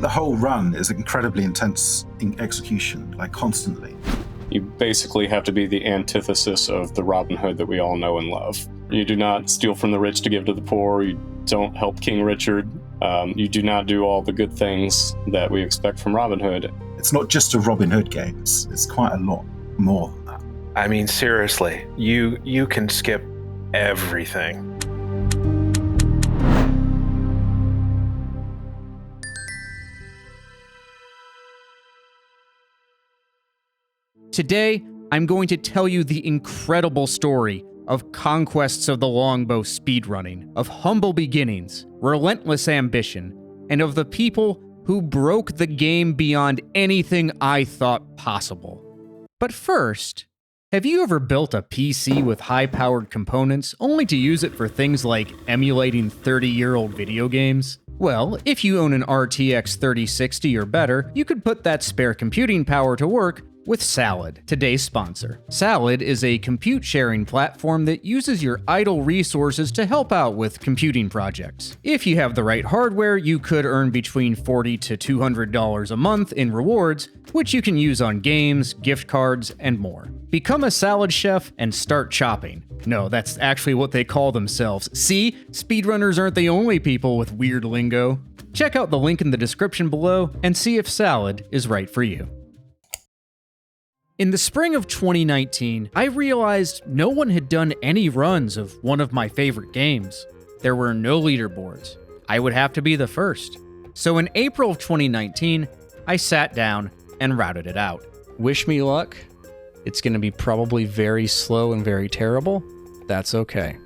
The whole run is incredibly intense in execution, like constantly. You basically have to be the antithesis of the Robin Hood that we all know and love. You do not steal from the rich to give to the poor. You don't help King Richard. You do not do all the good things that we expect from Robin Hood. It's not just a Robin Hood game. It's quite a lot more than that. I mean, seriously, you can skip everything. Today, I'm going to tell you the incredible story of conquests of the longbow speedrunning, of humble beginnings, relentless ambition, and of the people who broke the game beyond anything I thought possible. But first, have you ever built a PC with high-powered components only to use it for things like emulating 30-year-old video games? Well, if you own an RTX 3060 or better, you could put that spare computing power to work with Salad, today's sponsor. Salad is a compute sharing platform that uses your idle resources to help out with computing projects. If you have the right hardware, you could earn between $40 to $200 a month in rewards, which you can use on games, gift cards, and more. Become a salad chef and start chopping. No, that's actually what they call themselves. See, speedrunners aren't the only people with weird lingo. Check out the link in the description below and see if Salad is right for you. In the spring of 2019, I realized no one had done any runs of one of my favorite games. There were no leaderboards. I would have to be the first. So in April of 2019, I sat down and routed it out. Wish me luck. It's going to be probably very slow and very terrible. That's okay.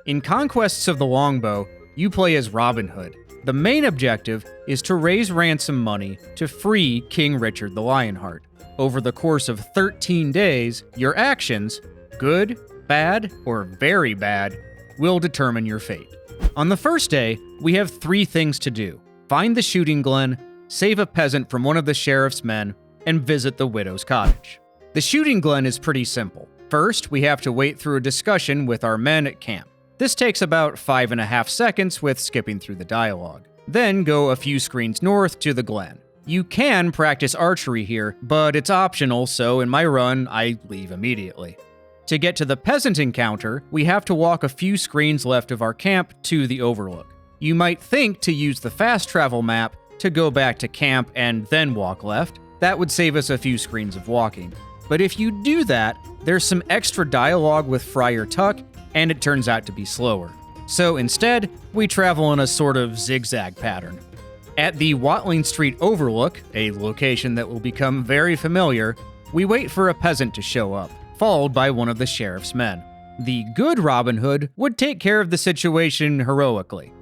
In Conquests of the Longbow, you play as Robin Hood. The main objective is to raise ransom money to free King Richard the Lionheart. Over the course of 13 days, your actions, good, bad, or very bad, will determine your fate. On the first day, we have 3 things to do. Find the shooting glen, save a peasant from one of the sheriff's men, and visit the widow's cottage. The shooting glen is pretty simple. First, we have to wait through a discussion with our men at camp. This takes about 5.5 seconds with skipping through the dialogue. Then go a few screens north to the glen. You can practice archery here, but it's optional, so in my run, I leave immediately. To get to the peasant encounter, we have to walk a few screens left of our camp to the overlook. You might think to use the fast travel map to go back to camp and then walk left. That would save us a few screens of walking. But if you do that, there's some extra dialogue with Friar Tuck, and it turns out to be slower. So instead, we travel in a sort of zigzag pattern. At the Watling Street Overlook, a location that will become very familiar, we wait for a peasant to show up, followed by one of the sheriff's men. The good Robin Hood would take care of the situation heroically.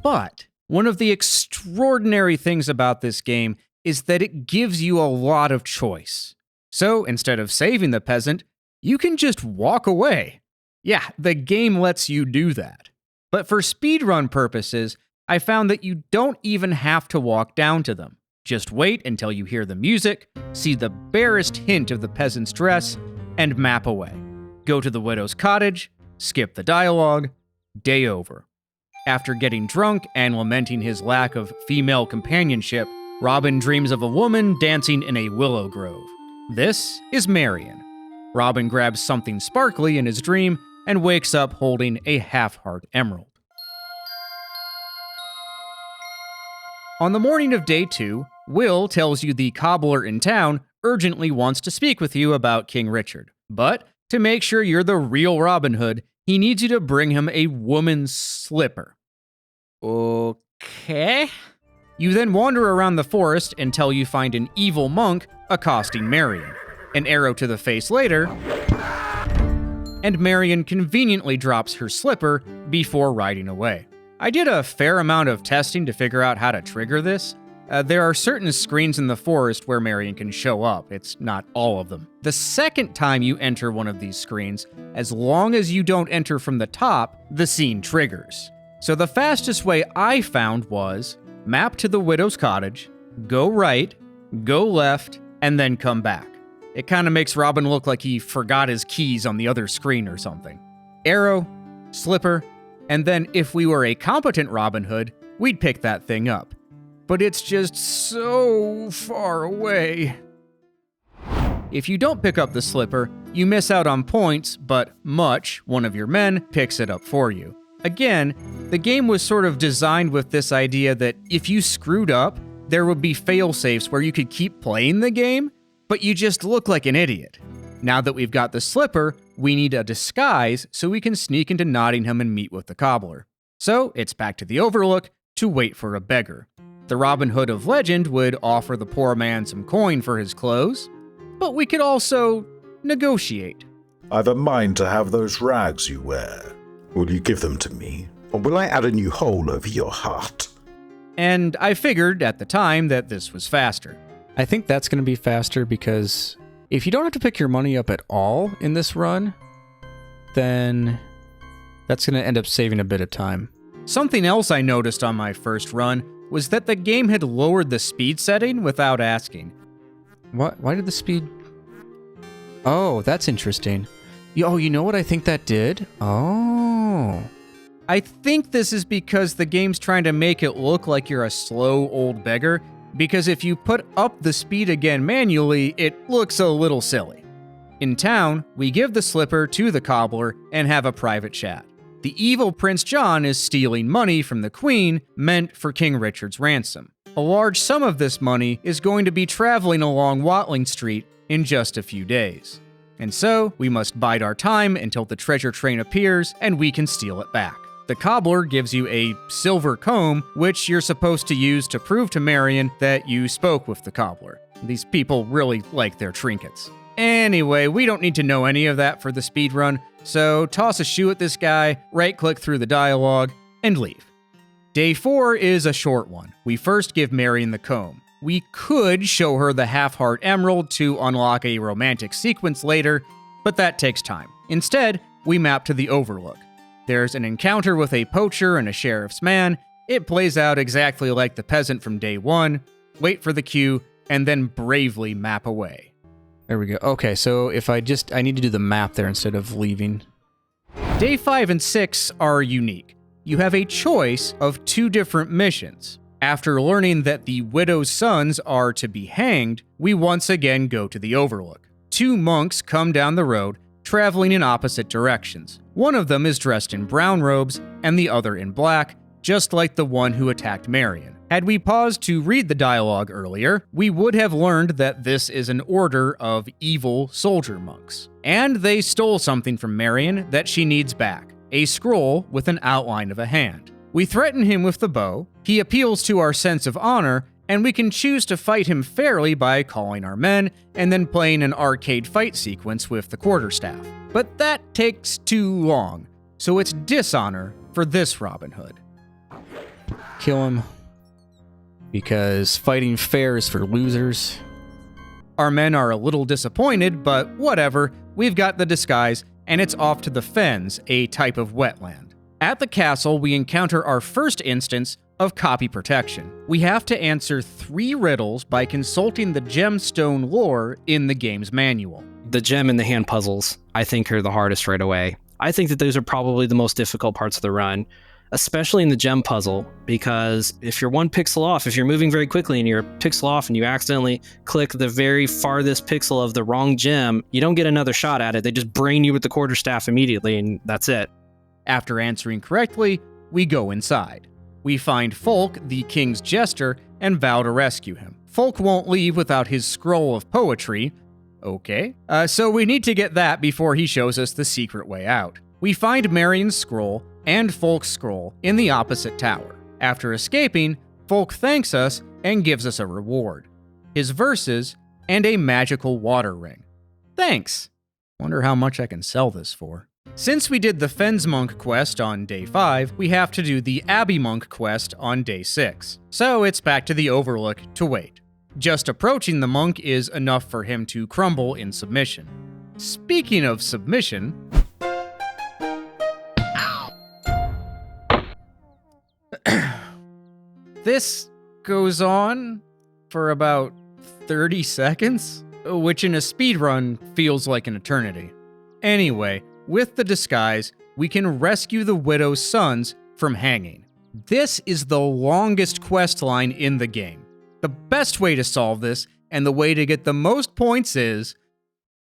But one of the extraordinary things about this game is that it gives you a lot of choice. So instead of saving the peasant, you can just walk away. Yeah, the game lets you do that. But for speedrun purposes, I found that you don't even have to walk down to them. Just wait until you hear the music, see the barest hint of the peasant's dress, and map away. Go to the widow's cottage, skip the dialogue, day over. After getting drunk and lamenting his lack of female companionship, Robin dreams of a woman dancing in a willow grove. This is Marion. Robin grabs something sparkly in his dream and wakes up holding a half-heart emerald. On the morning of day 2, Will tells you the cobbler in town urgently wants to speak with you about King Richard. But to make sure you're the real Robin Hood, he needs you to bring him a woman's slipper. Okay. You then wander around the forest until you find an evil monk accosting Marion. An arrow to the face later, and Marion conveniently drops her slipper before riding away. I did a fair amount of testing to figure out how to trigger this. There are certain screens in the forest where Marion can show up. It's not all of them. The second time you enter one of these screens, as long as you don't enter from the top, the scene triggers. So the fastest way I found was map to the widow's cottage, go right, go left, and then come back. It kind of makes Robin look like he forgot his keys on the other screen or something. Arrow, slipper, And then if we were a competent Robin Hood, we'd pick that thing up. But it's just so far away. If you don't pick up the slipper, you miss out on points, but Much, one of your men, picks it up for you. Again, the game was sort of designed with this idea that if you screwed up, there would be fail-safes where you could keep playing the game, but you just look like an idiot. Now that we've got the slipper, we need a disguise so we can sneak into Nottingham and meet with the cobbler. So it's back to the Overlook to wait for a beggar. The Robin Hood of legend would offer the poor man some coin for his clothes, but we could also negotiate. I've a mind to have those rags you wear. Will you give them to me, or will I add a new hole over your heart? And I figured at the time that this was faster. I think that's going to be faster because if you don't have to pick your money up at all in this run, then that's going to end up saving a bit of time. Something else I noticed on my first run was that the game had lowered the speed setting without asking. What? Why did the speed... Oh, that's interesting. Oh, you know what I think that did? Oh. I think this is because the game's trying to make it look like you're a slow old beggar, because if you put up the speed again manually, it looks a little silly. In town, we give the slipper to the cobbler and have a private chat. The evil Prince John is stealing money from the Queen meant for King Richard's ransom. A large sum of this money is going to be traveling along Watling Street in just a few days. And so, we must bide our time until the treasure train appears and we can steal it back. The cobbler gives you a silver comb, which you're supposed to use to prove to Marion that you spoke with the cobbler. These people really like their trinkets. Anyway, we don't need to know any of that for the speedrun, so toss a shoe at this guy, right-click through the dialogue, and leave. Day 4 is a short one. We first give Marion the comb. We could show her the half-heart emerald to unlock a romantic sequence later, but that takes time. Instead, we map to the Overlook. There's an encounter with a poacher and a sheriff's man. It plays out exactly like the peasant from day 1. Wait for the cue, and then bravely map away. There we go. Okay, so if I need to do the map there instead of leaving. Day 5 and 6 are unique. You have a choice of 2 different missions. After learning that the widow's sons are to be hanged, we once again go to the Overlook. 2 monks come down the road, traveling in opposite directions. One of them is dressed in brown robes, and the other in black, just like the one who attacked Marion. Had we paused to read the dialogue earlier, we would have learned that this is an order of evil soldier monks. And they stole something from Marion that she needs back, a scroll with an outline of a hand. We threaten him with the bow, he appeals to our sense of honor, and we can choose to fight him fairly by calling our men and then playing an arcade fight sequence with the quarterstaff. But that takes too long, so it's dishonor for this Robin Hood. Kill him. Because fighting fair is for losers. Our men are a little disappointed, but whatever, we've got the disguise, and it's off to the fens, a type of wetland. At the castle, we encounter our first instance of copy protection. We have to answer 3 riddles by consulting the gemstone lore in the game's manual. The gem and the hand puzzles, I think, are the hardest right away. I think that those are probably the most difficult parts of the run, especially in the gem puzzle, because if you're 1 pixel off, if you're moving very quickly and you're a pixel off and you accidentally click the very farthest pixel of the wrong gem, you don't get another shot at it. They just brain you with the quarterstaff immediately, and that's it. After answering correctly, we go inside. We find Folk, the king's jester, and vow to rescue him. Folk won't leave without his scroll of poetry. Okay. So we need to get that before he shows us the secret way out. We find Marion's scroll and Folk's scroll in the opposite tower. After escaping, Folk thanks us and gives us a reward. His verses and a magical water ring. Thanks! Wonder how much I can sell this for. Since we did the Fens Monk quest on day 5, we have to do the Abbey Monk quest on day 6. So it's back to the Overlook to wait. Just approaching the monk is enough for him to crumble in submission. Speaking of submission... This goes on for about 30 seconds, which in a speedrun feels like an eternity. Anyway, with the disguise, we can rescue the widow's sons from hanging. This is the longest quest line in the game. The best way to solve this, and the way to get the most points is,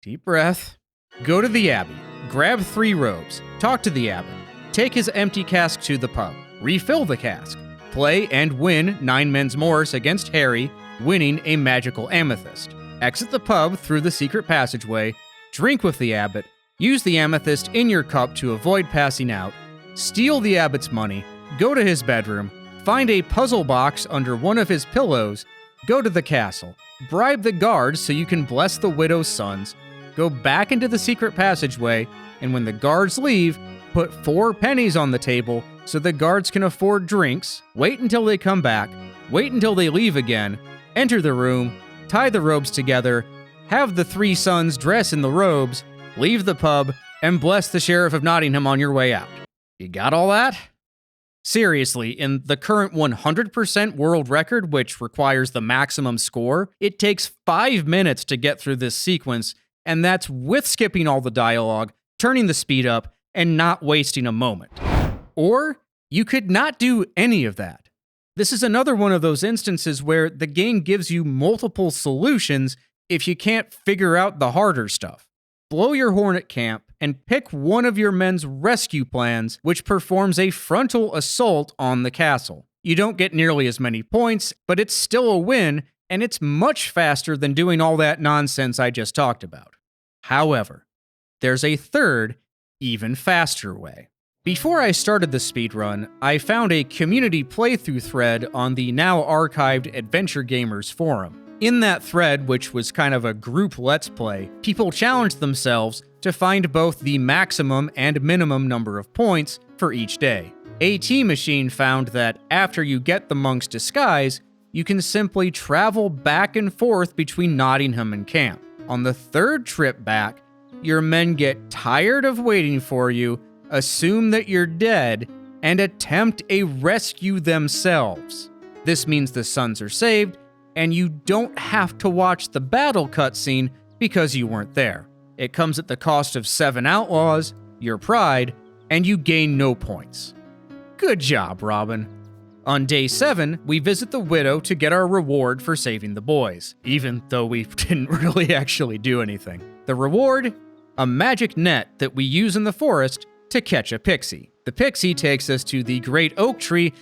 deep breath, go to the Abbey, grab 3 robes, talk to the Abbot, take his empty cask to the pub, refill the cask, play and win 9 men's Morris against Harry, winning a magical amethyst. Exit the pub through the secret passageway, drink with the Abbot, use the amethyst in your cup to avoid passing out, steal the Abbot's money, go to his bedroom, find a puzzle box under one of his pillows, go to the castle, bribe the guards so you can bless the widow's sons, go back into the secret passageway, and when the guards leave, put 4 pennies on the table so the guards can afford drinks, wait until they come back, wait until they leave again, enter the room, tie the robes together, have the 3 sons dress in the robes, leave the pub, and bless the Sheriff of Nottingham on your way out. You got all that? Seriously, in the current 100% world record, which requires the maximum score, it takes 5 minutes to get through this sequence, and that's with skipping all the dialogue, turning the speed up, and not wasting a moment. Or you could not do any of that. This is another one of those instances where the game gives you multiple solutions if you can't figure out the harder stuff. Blow your horn at camp and pick one of your men's rescue plans, which performs a frontal assault on the castle. You don't get nearly as many points, but it's still a win, and it's much faster than doing all that nonsense I just talked about. However, there's a third, even faster way. Before I started the speedrun, I found a community playthrough thread on the now archived Adventure Gamers forum. In that thread, which was kind of a group let's play, people challenged themselves to find both the maximum and minimum number of points for each day. AT Machine found that after you get the monk's disguise, you can simply travel back and forth between Nottingham and camp. On the 3rd trip back, your men get tired of waiting for you, assume that you're dead, and attempt a rescue themselves. This means the sons are saved, and you don't have to watch the battle cutscene because you weren't there. It comes at the cost of 7 outlaws, your pride, and you gain no points. Good job, Robin. On day 7, we visit the widow to get our reward for saving the boys, even though we didn't really actually do anything. The reward? A magic net that we use in the forest to catch a pixie. The pixie takes us to the great oak tree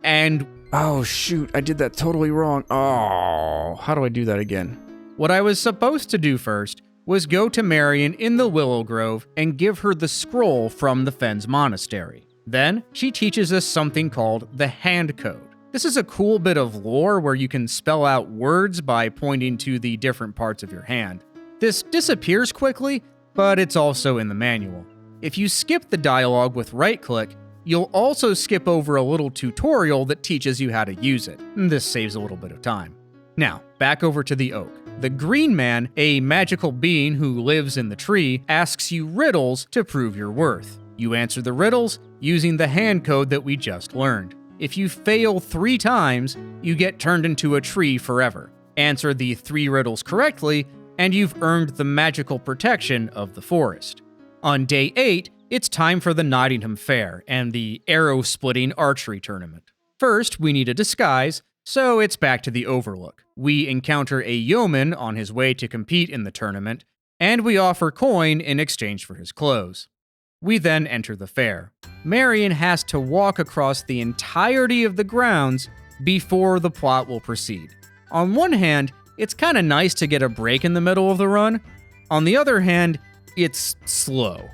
and... Oh shoot, I did that totally wrong. Oh, how do I do that again? What I was supposed to do first was go to Marion in the Willow Grove and give her the scroll from the Fens Monastery. Then, she teaches us something called the Hand Code. This is a cool bit of lore where you can spell out words by pointing to the different parts of your hand. This disappears quickly, but it's also in the manual. If you skip the dialogue with right-click, you'll also skip over a little tutorial that teaches you how to use it. This saves a little bit of time. Now, back over to the oak. The Green Man, a magical being who lives in the tree, asks you riddles to prove your worth. You answer the riddles using the hand code that we just learned. If you fail 3 times, you get turned into a tree forever. Answer the 3 riddles correctly, and you've earned the magical protection of the forest. On day 8, it's time for the Nottingham Fair and the arrow-splitting archery tournament. First, we need a disguise, so it's back to the Overlook. We encounter a yeoman on his way to compete in the tournament, and we offer coin in exchange for his clothes. We then enter the fair. Marion has to walk across the entirety of the grounds before the plot will proceed. On one hand, it's kind of nice to get a break in the middle of the run. On the other hand, it's slow.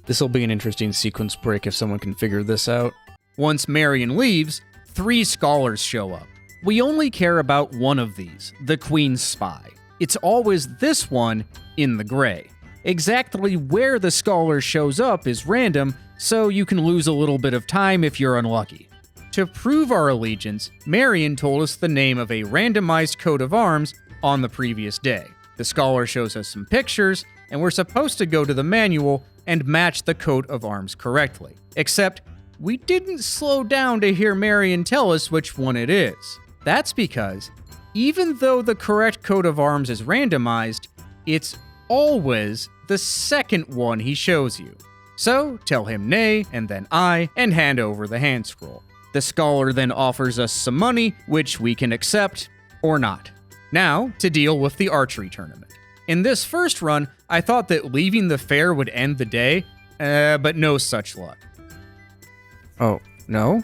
This will be an interesting sequence break if someone can figure this out. Once Marion leaves, 3 scholars show up. We only care about one of these, the Queen's Spy. It's always this one in the gray. Exactly where the scholar shows up is random, so you can lose a little bit of time if you're unlucky. To prove our allegiance, Marion told us the name of a randomized coat of arms on the previous day. The scholar shows us some pictures, and we're supposed to go to the manual and match the coat of arms correctly. Except, we didn't slow down to hear Marion tell us which one it is. That's because, even though the correct coat of arms is randomized, it's always the second one he shows you. So, tell him nay, and then I, and hand over the hand scroll. The scholar then offers us some money, which we can accept or not. Now, to deal with the archery tournament. In this first run, I thought that leaving the fair would end the day, but no such luck. Oh, no?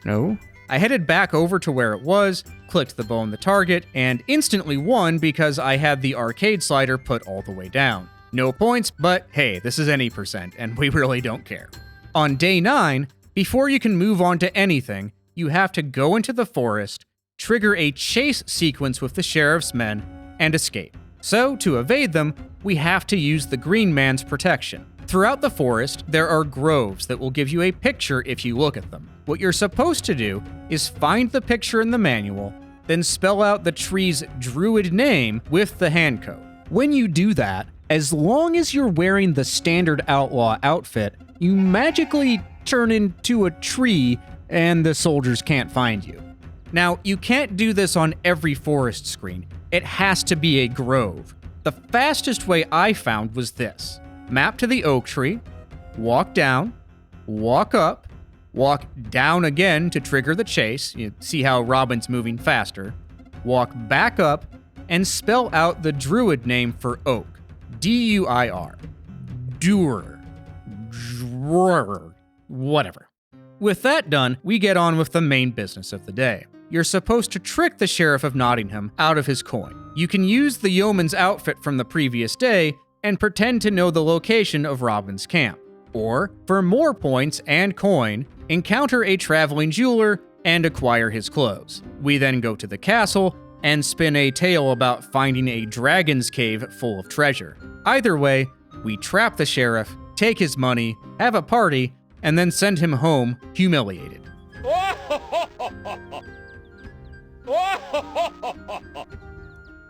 No? I headed back over to where it was, clicked the bow on the target, and instantly won because I had the arcade slider put all the way down. No points, but hey, this is any percent, and we really don't care. On day 9, before you can move on to anything, you have to go into the forest, trigger a chase sequence with the sheriff's men, and escape. So, to evade them, we have to use the green man's protection. Throughout the forest, there are groves that will give you a picture if you look at them. What you're supposed to do is find the picture in the manual, then spell out the tree's druid name with the hand code. When you do that, as long as you're wearing the standard outlaw outfit, you magically turn into a tree and the soldiers can't find you. Now, you can't do this on every forest screen. It has to be a grove. The fastest way I found was this. Map to the oak tree, walk down, walk up, walk down again to trigger the chase. You see how Robin's moving faster. Walk back up and spell out the druid name for oak. D-U-I-R. Durer. Whatever. With that done, we get on with the main business of the day. You're supposed to trick the Sheriff of Nottingham out of his coin. You can use the yeoman's outfit from the previous day and pretend to know the location of Robin's camp. Or, for more points and coin, encounter a traveling jeweler and acquire his clothes. We then go to the castle and spin a tale about finding a dragon's cave full of treasure. Either way, we trap the sheriff, take his money, have a party, and then send him home humiliated.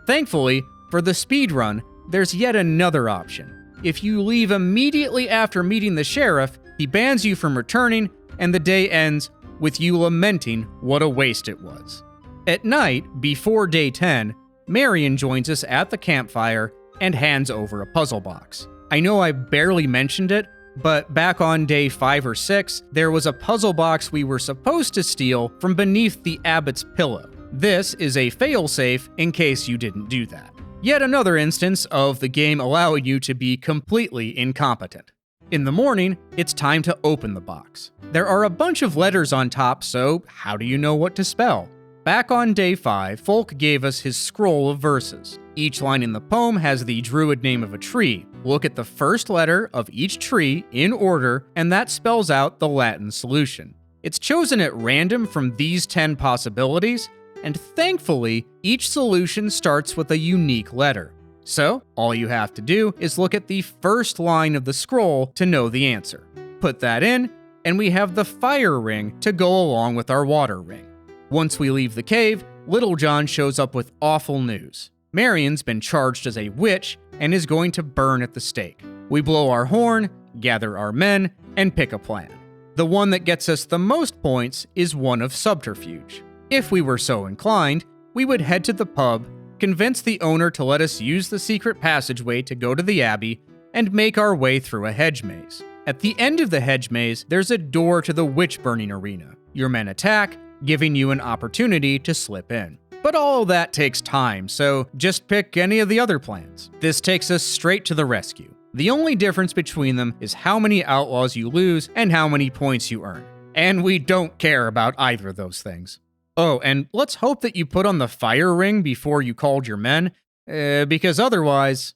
Thankfully, for the speedrun, there's yet another option. If you leave immediately after meeting the sheriff, he bans you from returning, and the day ends with you lamenting what a waste it was. At night, before day 10, Marion joins us at the campfire and hands over a puzzle box. I know I barely mentioned it, but back on day 5 or 6, there was a puzzle box we were supposed to steal from beneath the abbot's pillow. This is a failsafe in case you didn't do that. Yet another instance of the game allowing you to be completely incompetent. In the morning, it's time to open the box. There are a bunch of letters on top, so how do you know what to spell? Back on day 5, Folk gave us his scroll of verses. Each line in the poem has the druid name of a tree. Look at the first letter of each tree in order, and that spells out the Latin solution. It's chosen at random from these 10 possibilities, and thankfully, each solution starts with a unique letter. So, all you have to do is look at the first line of the scroll to know the answer. Put that in, and we have the fire ring to go along with our water ring. Once we leave the cave, Little John shows up with awful news. Marion's been charged as a witch and is going to burn at the stake. We blow our horn, gather our men, and pick a plan. The one that gets us the most points is one of subterfuge. If we were so inclined, we would head to the pub, convince the owner to let us use the secret passageway to go to the abbey, and make our way through a hedge maze. At the end of the hedge maze, there's a door to the witch-burning arena. Your men attack, giving you an opportunity to slip in. But all of that takes time, so just pick any of the other plans. This takes us straight to the rescue. The only difference between them is how many outlaws you lose and how many points you earn. And we don't care about either of those things. Oh, and let's hope that you put on the fire ring before you called your men, because otherwise...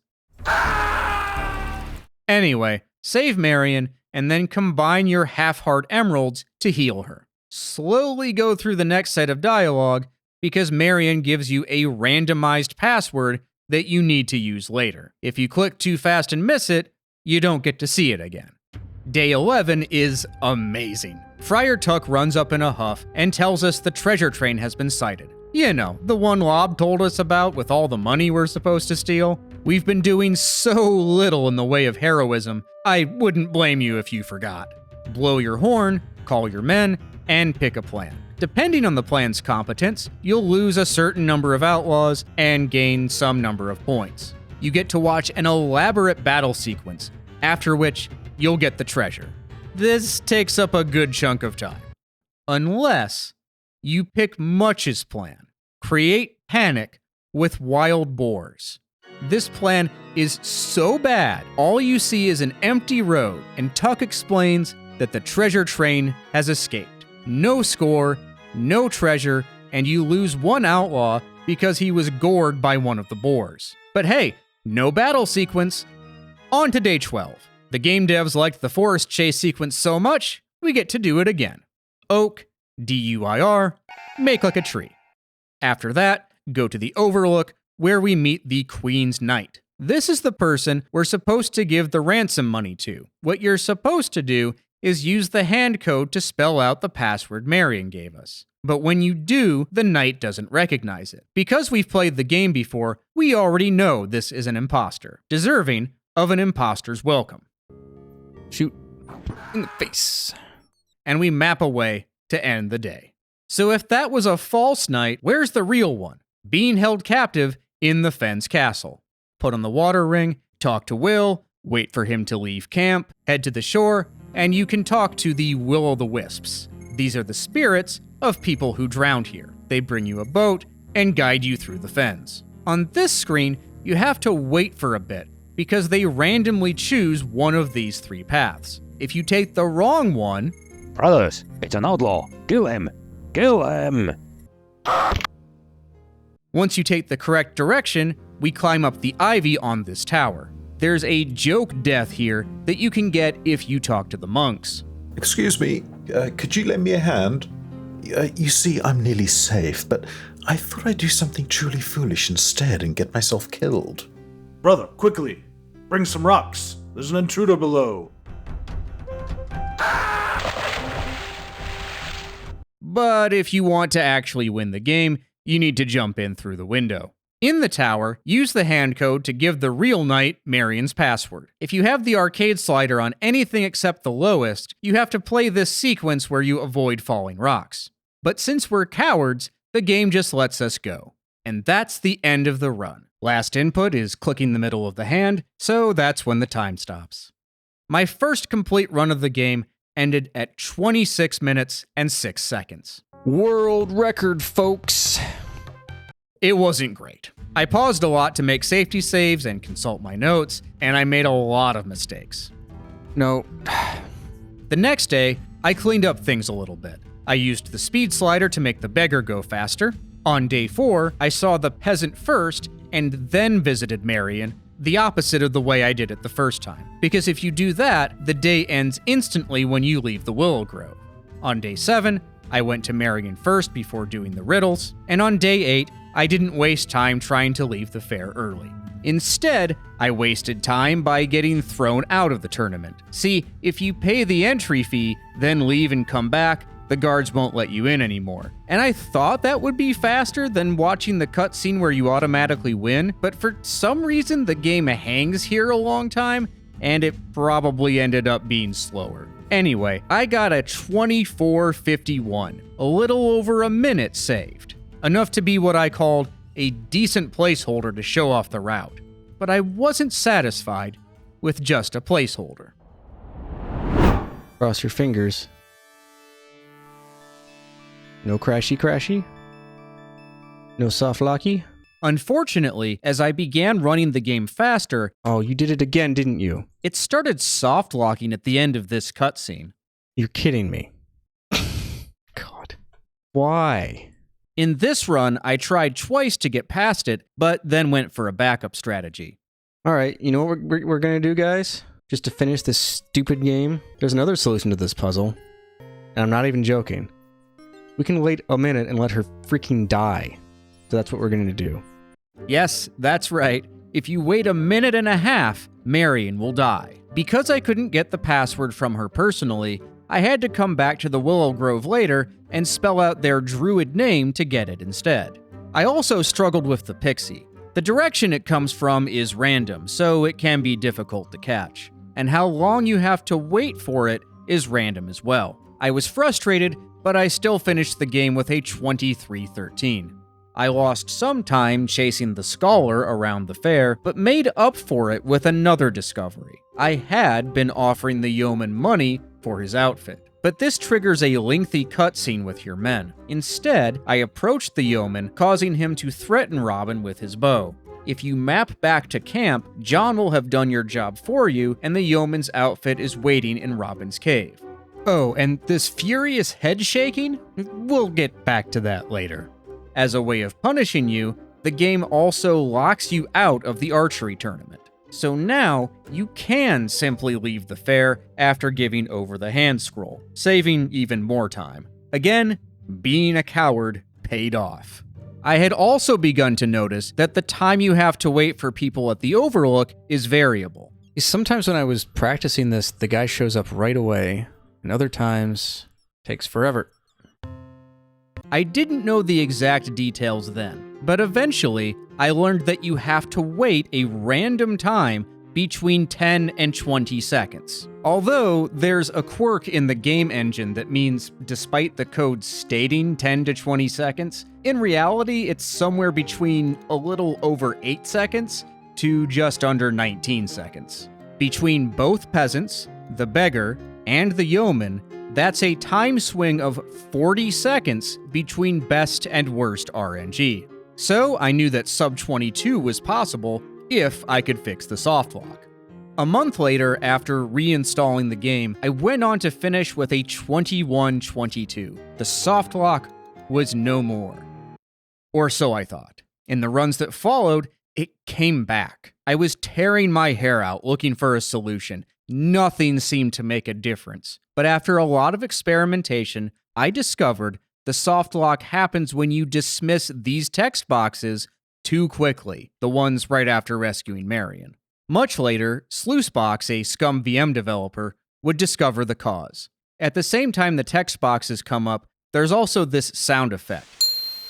Anyway, save Marion, and then combine your half-heart emeralds to heal her. Slowly go through the next set of dialogue, because Marion gives you a randomized password that you need to use later. If you click too fast and miss it, you don't get to see it again. Day 11 is amazing. Friar Tuck runs up in a huff and tells us the treasure train has been sighted. You know, the one Lob told us about with all the money we're supposed to steal. We've been doing so little in the way of heroism, I wouldn't blame you if you forgot. Blow your horn, call your men, and pick a plan. Depending on the plan's competence, you'll lose a certain number of outlaws and gain some number of points. you get to watch an elaborate battle sequence, after which you'll get the treasure. This takes up a good chunk of time. Unless you pick Much's plan. Create panic with wild boars. This plan is so bad, all you see is an empty road, and Tuck explains that the treasure train has escaped. No score, no treasure, and you lose one outlaw because he was gored by one of the boars. But hey, no battle sequence. On to day 12. The game devs liked the forest chase sequence so much, we get to do it again. Oak, DUIR, make like a tree. After that, go to the Overlook, where we meet the Queen's Knight. This is the person we're supposed to give the ransom money to. What you're supposed to do is use the hand code to spell out the password Marion gave us. But when you do, the knight doesn't recognize it. Because we've played the game before, we already know this is an imposter, deserving of an imposter's welcome. Shoot in the face. And we map away to end the day. So if that was a false knight, where's the real one? Being held captive in the Fens Castle. Put on the water ring, talk to Will, wait for him to leave camp, head to the shore, and you can talk to the Will-o'-the-Wisps. These are the spirits of people who drowned here. They bring you a boat and guide you through the fens. On this screen, you have to wait for a bit because they randomly choose one of these three paths. If you take the wrong one... Brothers, it's an outlaw. Kill him. Kill him. Once you take the correct direction, we climb up the ivy on this tower. There's a joke death here that you can get if you talk to the monks. Excuse me, could you lend me a hand? You see, I'm nearly safe, but I thought I'd do something truly foolish instead and get myself killed. Brother, quickly! Bring some rocks. There's an intruder below. But if you want to actually win the game, you need to jump in through the window. In the tower, use the hand code to give the real knight Marion's password. If you have the arcade slider on anything except the lowest, you have to play this sequence where you avoid falling rocks. But since we're cowards, the game just lets us go. And that's the end of the run. Last input is clicking the middle of the hand, so that's when the time stops. My first complete run of the game ended at 26 minutes and 6 seconds. World record, folks. It wasn't great. I paused a lot to make safety saves and consult my notes, and I made a lot of mistakes. No. The next day, I cleaned up things a little bit. I used the speed slider to make the beggar go faster. On day 4, I saw the peasant first and then visited Marion, the opposite of the way I did it the first time. Because if you do that, the day ends instantly when you leave the Willow Grove. On day 7, I went to Marion first before doing the riddles, and on day 8, I didn't waste time trying to leave the fair early. Instead, I wasted time by getting thrown out of the tournament. See, if you pay the entry fee, then leave and come back, the guards won't let you in anymore. And I thought that would be faster than watching the cutscene where you automatically win, but for some reason the game hangs here a long time, and it probably ended up being slower. Anyway, I got a 24:51, a little over a minute saved. Enough to be what I called a decent placeholder to show off the route. But I wasn't satisfied with just a placeholder. Cross your fingers. No crashy? No Softlocky? Unfortunately, as I began running the game faster... Oh, you did it again, didn't you? It started soft-locking at the end of this cutscene. You're kidding me. God. Why? In this run, I tried twice to get past it, but then went for a backup strategy. Alright, you know what we're gonna do, guys? Just to finish this stupid game? There's another solution to this puzzle. And I'm not even joking. We can wait a minute and let her freaking die. So that's what we're gonna do. Yes, that's right. If you wait a minute and a half, Marion will die. Because I couldn't get the password from her personally, I had to come back to the Willow Grove later and spell out their druid name to get it instead. I also struggled with the pixie. The direction it comes from is random, so it can be difficult to catch. And how long you have to wait for it is random as well. I was frustrated, but I still finished the game with a 23:13. I lost some time chasing the scholar around the fair, but made up for it with another discovery. I had been offering the yeoman money for his outfit, but this triggers a lengthy cutscene with your men. Instead, I approached the yeoman, causing him to threaten Robin with his bow. If you map back to camp, John will have done your job for you, and the yeoman's outfit is waiting in Robin's cave. Oh, and this furious head shaking? We'll get back to that later. As a way of punishing you, the game also locks you out of the archery tournament. So now, you can simply leave the fair after giving over the hand scroll, saving even more time. Again, being a coward paid off. I had also begun to notice that the time you have to wait for people at the Overlook is variable. Sometimes when I was practicing this, the guy shows up right away, and other times takes forever. I didn't know the exact details then, but eventually I learned that you have to wait a random time between 10 and 20 seconds. Although there's a quirk in the game engine that means despite the code stating 10 to 20 seconds, in reality it's somewhere between a little over 8 seconds to just under 19 seconds. Between both peasants, the beggar, and the yeoman, that's a time swing of 40 seconds between best and worst RNG. So I knew that sub 22 was possible if I could fix the softlock. A month later, after reinstalling the game, I went on to finish with a 21-22. The softlock was no more. Or so I thought. In the runs that followed, it came back. I was tearing my hair out looking for a solution. Nothing seemed to make a difference. But after a lot of experimentation, I discovered the softlock happens when you dismiss these text boxes too quickly, the ones right after rescuing Marion. Much later, Sluicebox, a Scum VM developer, would discover the cause. At the same time the text boxes come up, there's also this sound effect.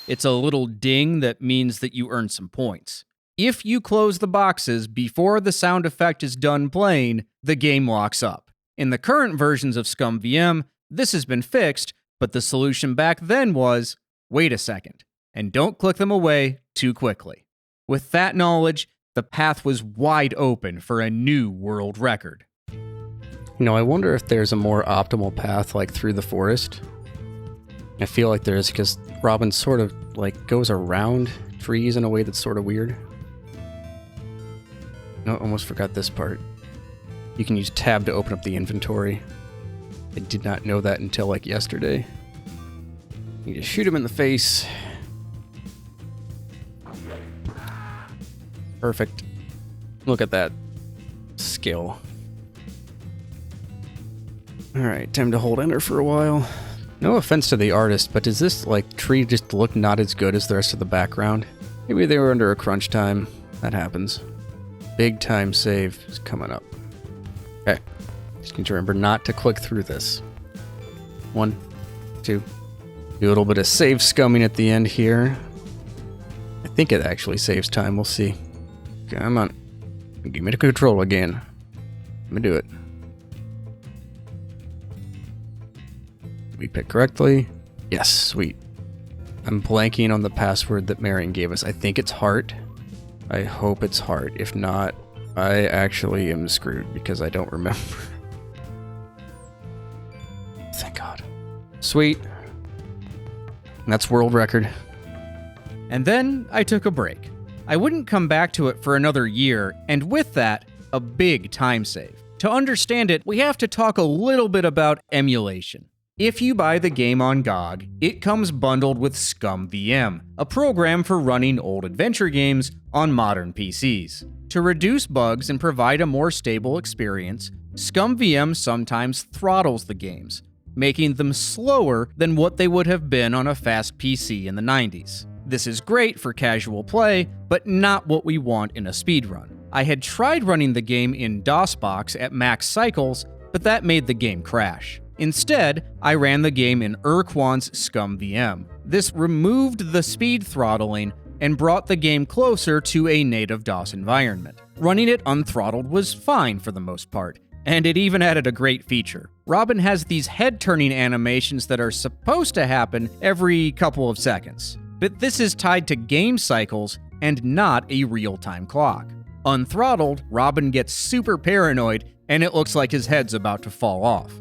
It's a little ding that means that you earn some points. If you close the boxes before the sound effect is done playing, the game locks up. In the current versions of Scum VM, this has been fixed, but the solution back then was, wait a second, and don't click them away too quickly. With that knowledge, the path was wide open for a new world record. I wonder if there's a more optimal path, like through the forest. I feel like there is, because Robin sort of, goes around trees in a way that's sort of weird. No, almost forgot this part. You can use tab to open up the inventory. I did not know that until, yesterday. You just shoot him in the face. Perfect. Look at that skill. Alright, time to hold enter for a while. No offense to the artist, but does this, tree just look not as good as the rest of the background? Maybe they were under a crunch time. That happens. Big time save is coming up. Okay. Just need to remember not to click through this. 1, 2. Do a little bit of save scumming at the end here. I think it actually saves time. We'll see. Come on. Give me the control again. Let me do it. Did we pick correctly? Yes, sweet. I'm blanking on the password that Marion gave us. I think it's heart. I hope it's heart. If not, I actually am screwed because I don't remember. Thank God. Sweet. And that's world record. And then I took a break. I wouldn't come back to it for another year, and with that, a big time save. To understand it, we have to talk a little bit about emulation. If you buy the game on GOG, it comes bundled with Scum VM, a program for running old adventure games on modern PCs. To reduce bugs and provide a more stable experience, Scum VM sometimes throttles the games, making them slower than what they would have been on a fast PC in the 90s. This is great for casual play, but not what we want in a speedrun. I had tried running the game in DOSBox at max cycles, but that made the game crash. Instead, I ran the game in Urquan's Scum VM. This removed the speed throttling and brought the game closer to a native DOS environment. Running it unthrottled was fine for the most part, and it even added a great feature. Robin has these head-turning animations that are supposed to happen every couple of seconds. but this is tied to game cycles and not a real-time clock. Unthrottled, Robin gets super paranoid and it looks like his head's about to fall off.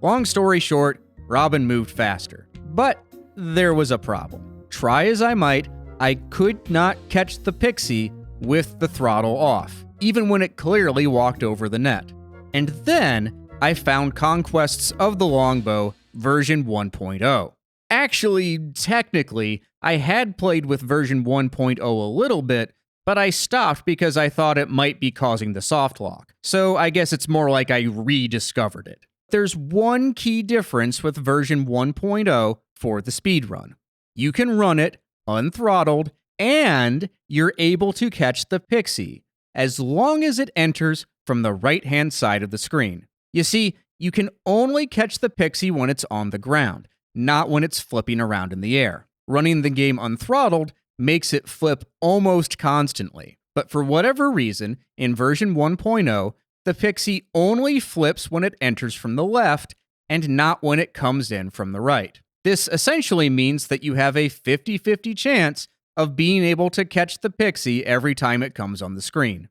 Long story short, Robin moved faster. But there was a problem. Try as I might, I could not catch the pixie with the throttle off, even when it clearly walked over the net. And then I found Conquests of the Longbow version 1.0. Actually, technically, I had played with version 1.0 a little bit, but I stopped because I thought it might be causing the softlock. So I guess it's more like I rediscovered it. There's one key difference with version 1.0 for the speedrun. You can run it unthrottled, and you're able to catch the pixie, as long as it enters from the right-hand side of the screen. You see, you can only catch the pixie when it's on the ground, not when it's flipping around in the air. Running the game unthrottled makes it flip almost constantly. But for whatever reason, in version 1.0, the pixie only flips when it enters from the left and not when it comes in from the right. This essentially means that you have a 50-50 chance of being able to catch the pixie every time it comes on the screen.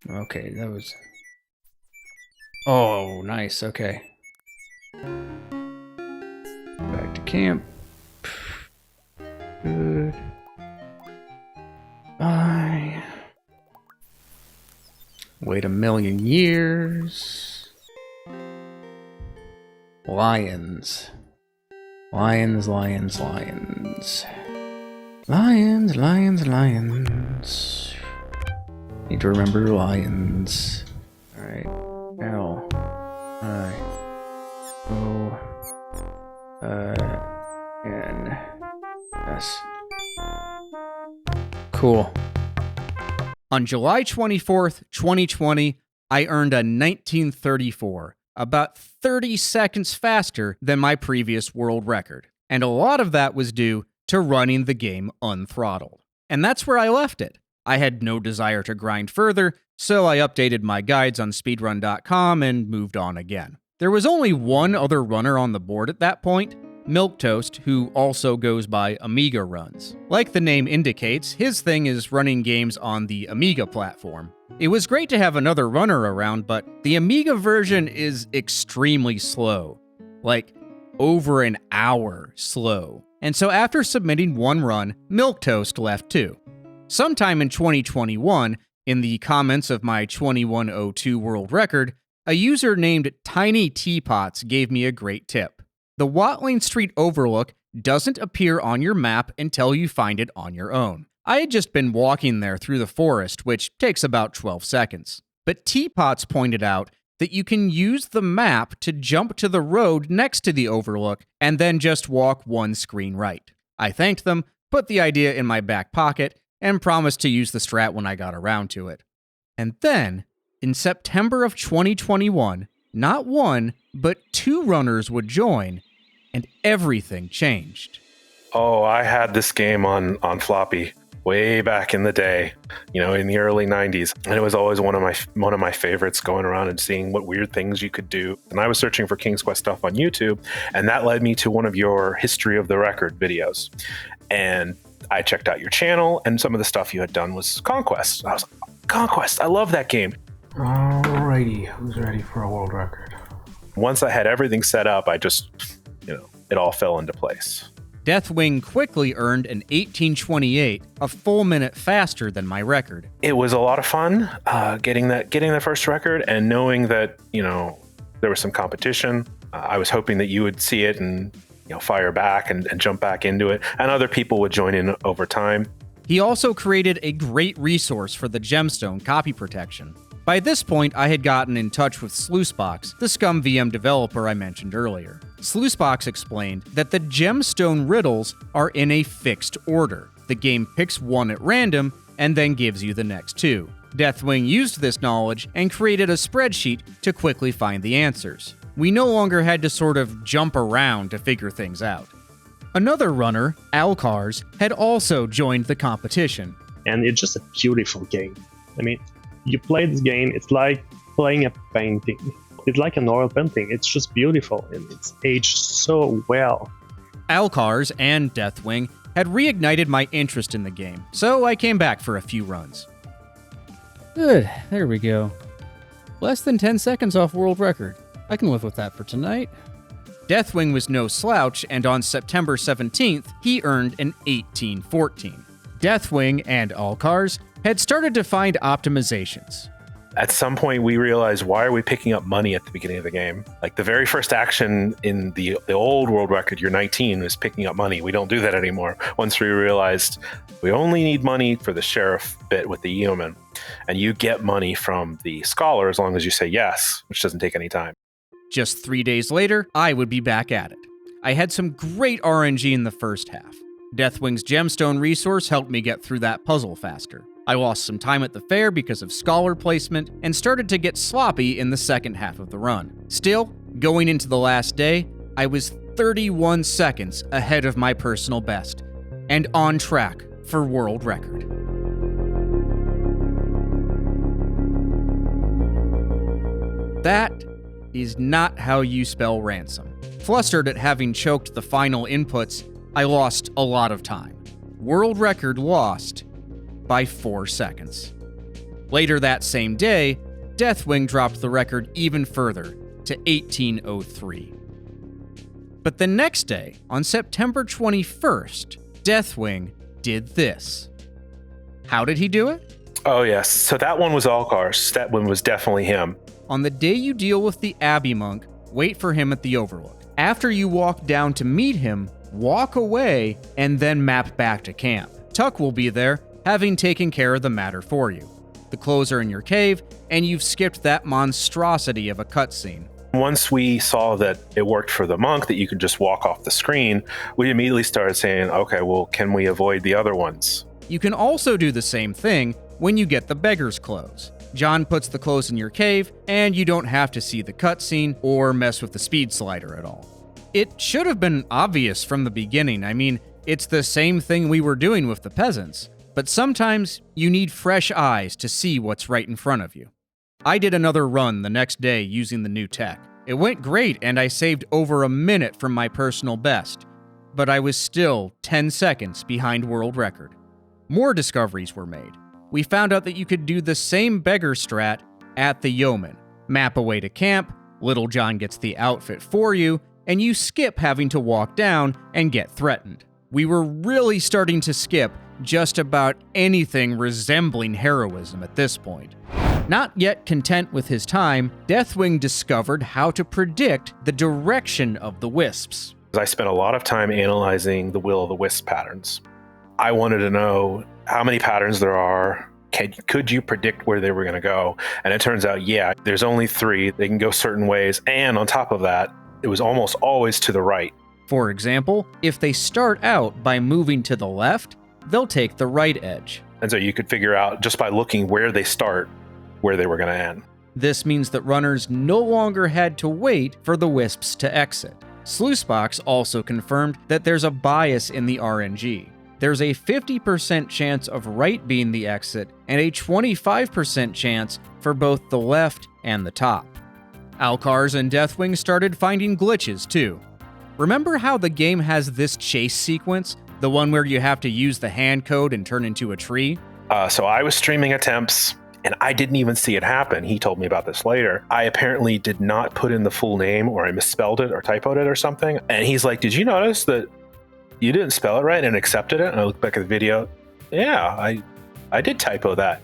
Okay, that was... Oh, nice, okay. Back to camp. Good. Bye. Wait a million years. Lions. Lions, lions, lions. Lions, lions, lions. Need to remember lions. Alright. L. I. O. N. S. Cool. On July 24th, 2020, I earned a 1934, about 30 seconds faster than my previous world record. And a lot of that was due to running the game unthrottled. And that's where I left it. I had no desire to grind further, so I updated my guides on speedrun.com and moved on again. There was only one other runner on the board at that point, Milquetoast, who also goes by Amiga Runs. Like the name indicates, his thing is running games on the Amiga platform. It was great to have another runner around, but the Amiga version is extremely slow. Like, over an hour slow. And so after submitting one run, Milquetoast left too. Sometime in 2021, in the comments of my 2102 world record, a user named Tiny Teapots gave me a great tip. The Watling Street overlook doesn't appear on your map until you find it on your own. I had just been walking there through the forest, which takes about 12 seconds. But Teapots pointed out that you can use the map to jump to the road next to the overlook and then just walk one screen right. I thanked them, put the idea in my back pocket, and promised to use the strat when I got around to it. And then, in September of 2021, not one, but two runners would join, and everything changed. Oh, I had this game on floppy way back in the day, in the early 90s, and it was always one of my favorites, going around and seeing what weird things you could do. And I was searching for King's Quest stuff on YouTube, and that led me to one of your History of the Record videos. And I checked out your channel, and some of the stuff you had done was Conquest. I was like, Conquest, I love that game. Alrighty, who's ready for a world record? Once I had everything set up, I just, it all fell into place. Deathwing quickly earned an 1828, a full minute faster than my record. It was a lot of fun getting the first record, and knowing that there was some competition. I was hoping that you would see it and fire back and jump back into it, and other people would join in over time. He also created a great resource for the gemstone copy protection. By this point, I had gotten in touch with Sluicebox, the Scum VM developer I mentioned earlier. Sluicebox explained that the gemstone riddles are in a fixed order. The game picks one at random and then gives you the next two. Deathwing used this knowledge and created a spreadsheet to quickly find the answers. We no longer had to sort of jump around to figure things out. Another runner, Alcars, had also joined the competition. And it's just a beautiful game. I mean, you play this game, it's like playing a painting. It's like an oil painting. It's just beautiful, and it's aged so well. Alcars and Deathwing had reignited my interest in the game, so I came back for a few runs. Good, there we go. Less than 10 seconds off world record. I can live with that for tonight. Deathwing was no slouch, and on September 17th, he earned an 1814. Deathwing and Alcars had started to find optimizations. At some point, we realized, why are we picking up money at the beginning of the game? Like, the very first action in the old world record, you're 19, is picking up money. We don't do that anymore. Once we realized we only need money for the sheriff bit with the yeoman, and you get money from the scholar as long as you say yes, which doesn't take any time. Just 3 days later, I would be back at it. I had some great RNG in the first half. Deathwing's gemstone resource helped me get through that puzzle faster. I lost some time at the fair because of scholar placement, and started to get sloppy in the second half of the run. Still, going into the last day, I was 31 seconds ahead of my personal best, and on track for world record. That is not how you spell ransom. Flustered at having choked the final inputs, I lost a lot of time. World record lost by 4 seconds. Later that same day, Deathwing dropped the record even further to 1803. But the next day, on September 21st, Deathwing did this. How did he do it? Oh, yes. So that one was Alcars. That one was definitely him. On the day you deal with the Abbey Monk, wait for him at the Overlook. After you walk down to meet him, walk away and then map back to camp. Tuck will be there, having taken care of the matter for you. The clothes are in your cave, and you've skipped that monstrosity of a cutscene. Once we saw that it worked for the monk, that you could just walk off the screen, we immediately started saying, okay, well, can we avoid the other ones? You can also do the same thing when you get the beggar's clothes. John puts the clothes in your cave, and you don't have to see the cutscene or mess with the speed slider at all. It should have been obvious from the beginning. I mean, it's the same thing we were doing with the peasants. But sometimes you need fresh eyes to see what's right in front of you. I did another run the next day using the new tech. It went great, and I saved over a minute from my personal best, but I was still 10 seconds behind world record. More discoveries were made. We found out that you could do the same beggar strat at the Yeoman. Map away to camp, Little John gets the outfit for you, and you skip having to walk down and get threatened. We were really starting to skip just about anything resembling heroism at this point. Not yet content with his time, Deathwing discovered how to predict the direction of the wisps. I spent a lot of time analyzing the will-o'-the-wisp patterns. I wanted to know how many patterns there are. Could you predict where they were going to go? And it turns out, yeah, there's only 3. They can go certain ways. And on top of that, it was almost always to the right. For example, if they start out by moving to the left, they'll take the right edge. And so you could figure out, just by looking where they start, where they were going to end. This means that runners no longer had to wait for the wisps to exit. Sluicebox also confirmed that there's a bias in the RNG. There's a 50% chance of right being the exit, and a 25% chance for both the left and the top. Alcars and Deathwing started finding glitches too. Remember how the game has this chase sequence? The one where you have to use the hand code and turn into a tree? So I was streaming attempts, and I didn't even see it happen. He told me about this later. I apparently did not put in the full name, or I misspelled it or typoed it or something. And he's like, did you notice that you didn't spell it right and accepted it? And I looked back at the video. Yeah, I did typo that.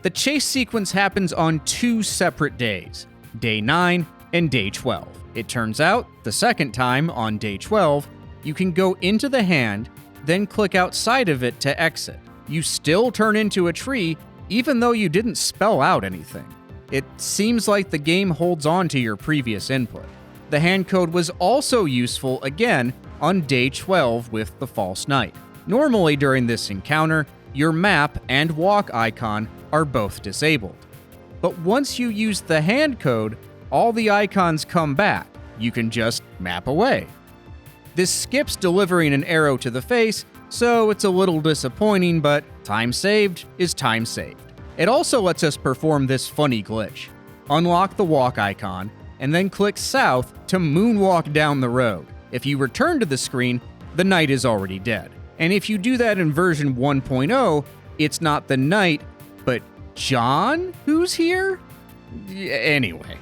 The chase sequence happens on 2 separate days, day 9 and day 12. It turns out, the second time, on day 12, you can go into the hand, then click outside of it to exit. You still turn into a tree, even though you didn't spell out anything. It seems like the game holds on to your previous input. The hand code was also useful again on day 12 with the False Knight. Normally during this encounter, your map and walk icon are both disabled. But once you use the hand code, all the icons come back. You can just map away. This skips delivering an arrow to the face, so it's a little disappointing, but time saved is time saved. It also lets us perform this funny glitch. Unlock the walk icon, and then click south to moonwalk down the road. If you return to the screen, the knight is already dead. And if you do that in version 1.0, it's not the knight, but John who's here? Anyway.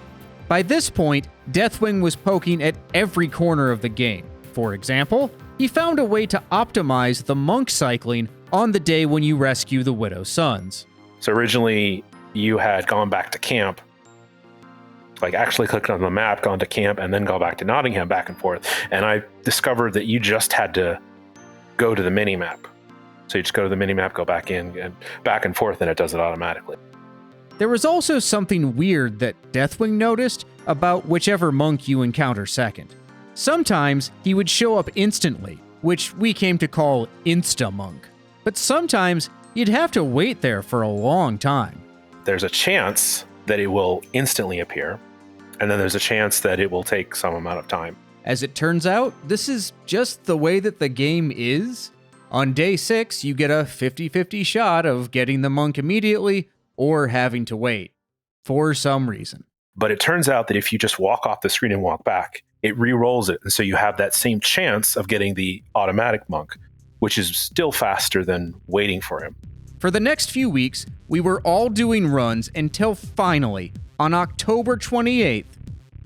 By this point, Deathwing was poking at every corner of the game. For example, he found a way to optimize the monk cycling on the day when you rescue the Widow's Sons. So originally, you had gone back to camp, like actually clicked on the map, gone to camp, and then go back to Nottingham back and forth. And I discovered that you just had to go to the mini-map. So you just go to the mini-map, go back in, and back and forth, and it does it automatically. There was also something weird that Deathwing noticed about whichever monk you encounter second. Sometimes he would show up instantly, which we came to call Insta-Monk. But sometimes you'd have to wait there for a long time. There's a chance that it will instantly appear, and then there's a chance that it will take some amount of time. As it turns out, this is just the way that the game is. On day 6, you get a 50-50 shot of getting the monk immediately or having to wait, for some reason. But it turns out that if you just walk off the screen and walk back, it re-rolls it, and so you have that same chance of getting the automatic monk, which is still faster than waiting for him. For the next few weeks, we were all doing runs until finally, on October 28th,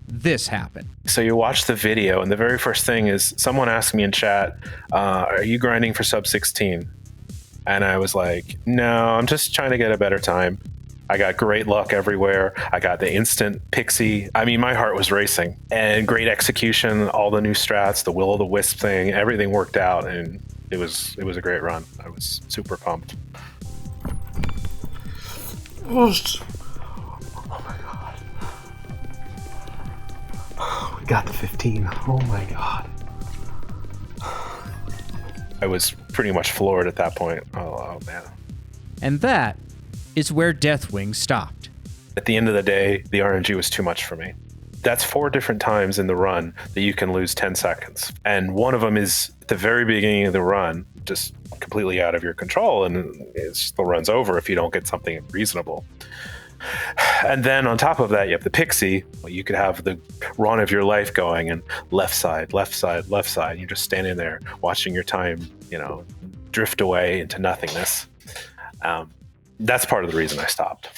this happened. So you watch the video, and the very first thing is someone asked me in chat, are you grinding for sub 16? And I was like, no, I'm just trying to get a better time. I got great luck everywhere. I got the instant pixie. I mean, my heart was racing. And great execution, all the new strats, the will-o'-the-wisp thing, everything worked out, and it was a great run. I was super pumped. Oh my god. We got the 15. Oh my god. I was pretty much floored at that point. Oh man. And that is where Deathwing stopped. At the end of the day, the RNG was too much for me. That's 4 different times in the run that you can lose 10 seconds. And one of them is at the very beginning of the run, just completely out of your control, and the run's over if you don't get something reasonable. And then on top of that, you have the pixie. You could have the run of your life going and left side, left side, left side. You're just standing there watching your time, drift away into nothingness. That's part of the reason I stopped.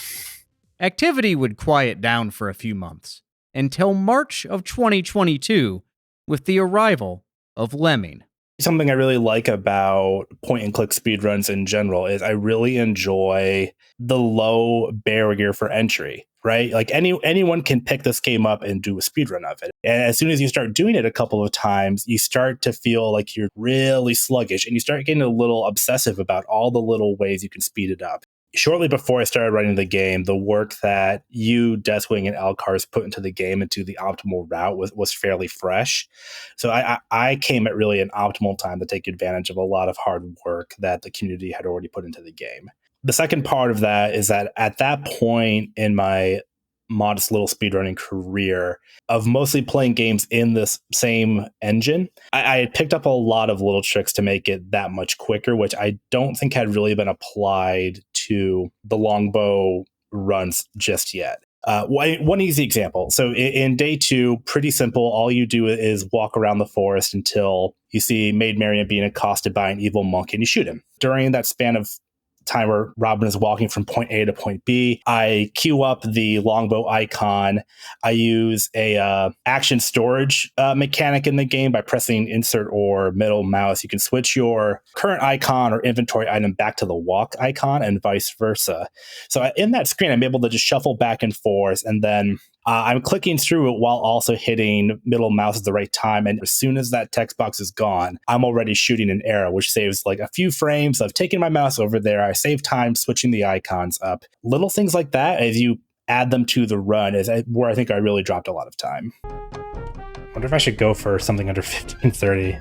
Activity would quiet down for a few months, until March of 2022, with the arrival of Lemming. Something I really like about point-and-click speedruns in general is I really enjoy the low barrier for entry, right? Like anyone can pick this game up and do a speedrun of it. And as soon as you start doing it a couple of times, you start to feel like you're really sluggish, and you start getting a little obsessive about all the little ways you can speed it up. Shortly before I started running the game, the work that you, Deathwing, and Elcars put into the game into the optimal route was fairly fresh. So I came at really an optimal time to take advantage of a lot of hard work that the community had already put into the game. The second part of that is that at that point in my modest little speedrunning career of mostly playing games in this same engine, I had picked up a lot of little tricks to make it that much quicker, which I don't think had really been applied to the longbow runs just yet. One easy example. So in day 2, pretty simple. All you do is walk around the forest until you see Maid Marian being accosted by an evil monk, and you shoot him. During that span of time where Robin is walking from point A to point B, I queue up the longbow icon. I use a action storage mechanic in the game by pressing insert or middle mouse. You can switch your current icon or inventory item back to the walk icon and vice versa. So in that screen, I'm able to just shuffle back and forth, and then I'm clicking through it while also hitting middle mouse at the right time. And as soon as that text box is gone, I'm already shooting an arrow, which saves like a few frames of taking my mouse over there. I save time switching the icons up. Little things like that, as you add them to the run, is where I think I really dropped a lot of time. I wonder if I should go for something under 1530.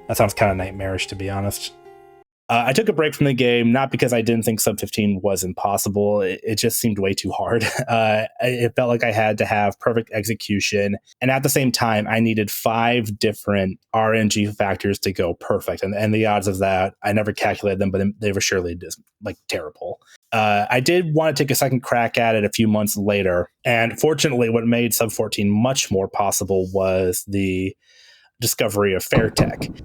That sounds kind of nightmarish, to be honest. I took a break from the game, not because I didn't think sub 15 was impossible. It just seemed way too hard. It felt like I had to have perfect execution. And at the same time, I needed 5 different RNG factors to go perfect. And the odds of that, I never calculated them, but they were surely just like terrible. I did want to take a second crack at it a few months later. And fortunately, what made sub 14 much more possible was the discovery of Fairtech.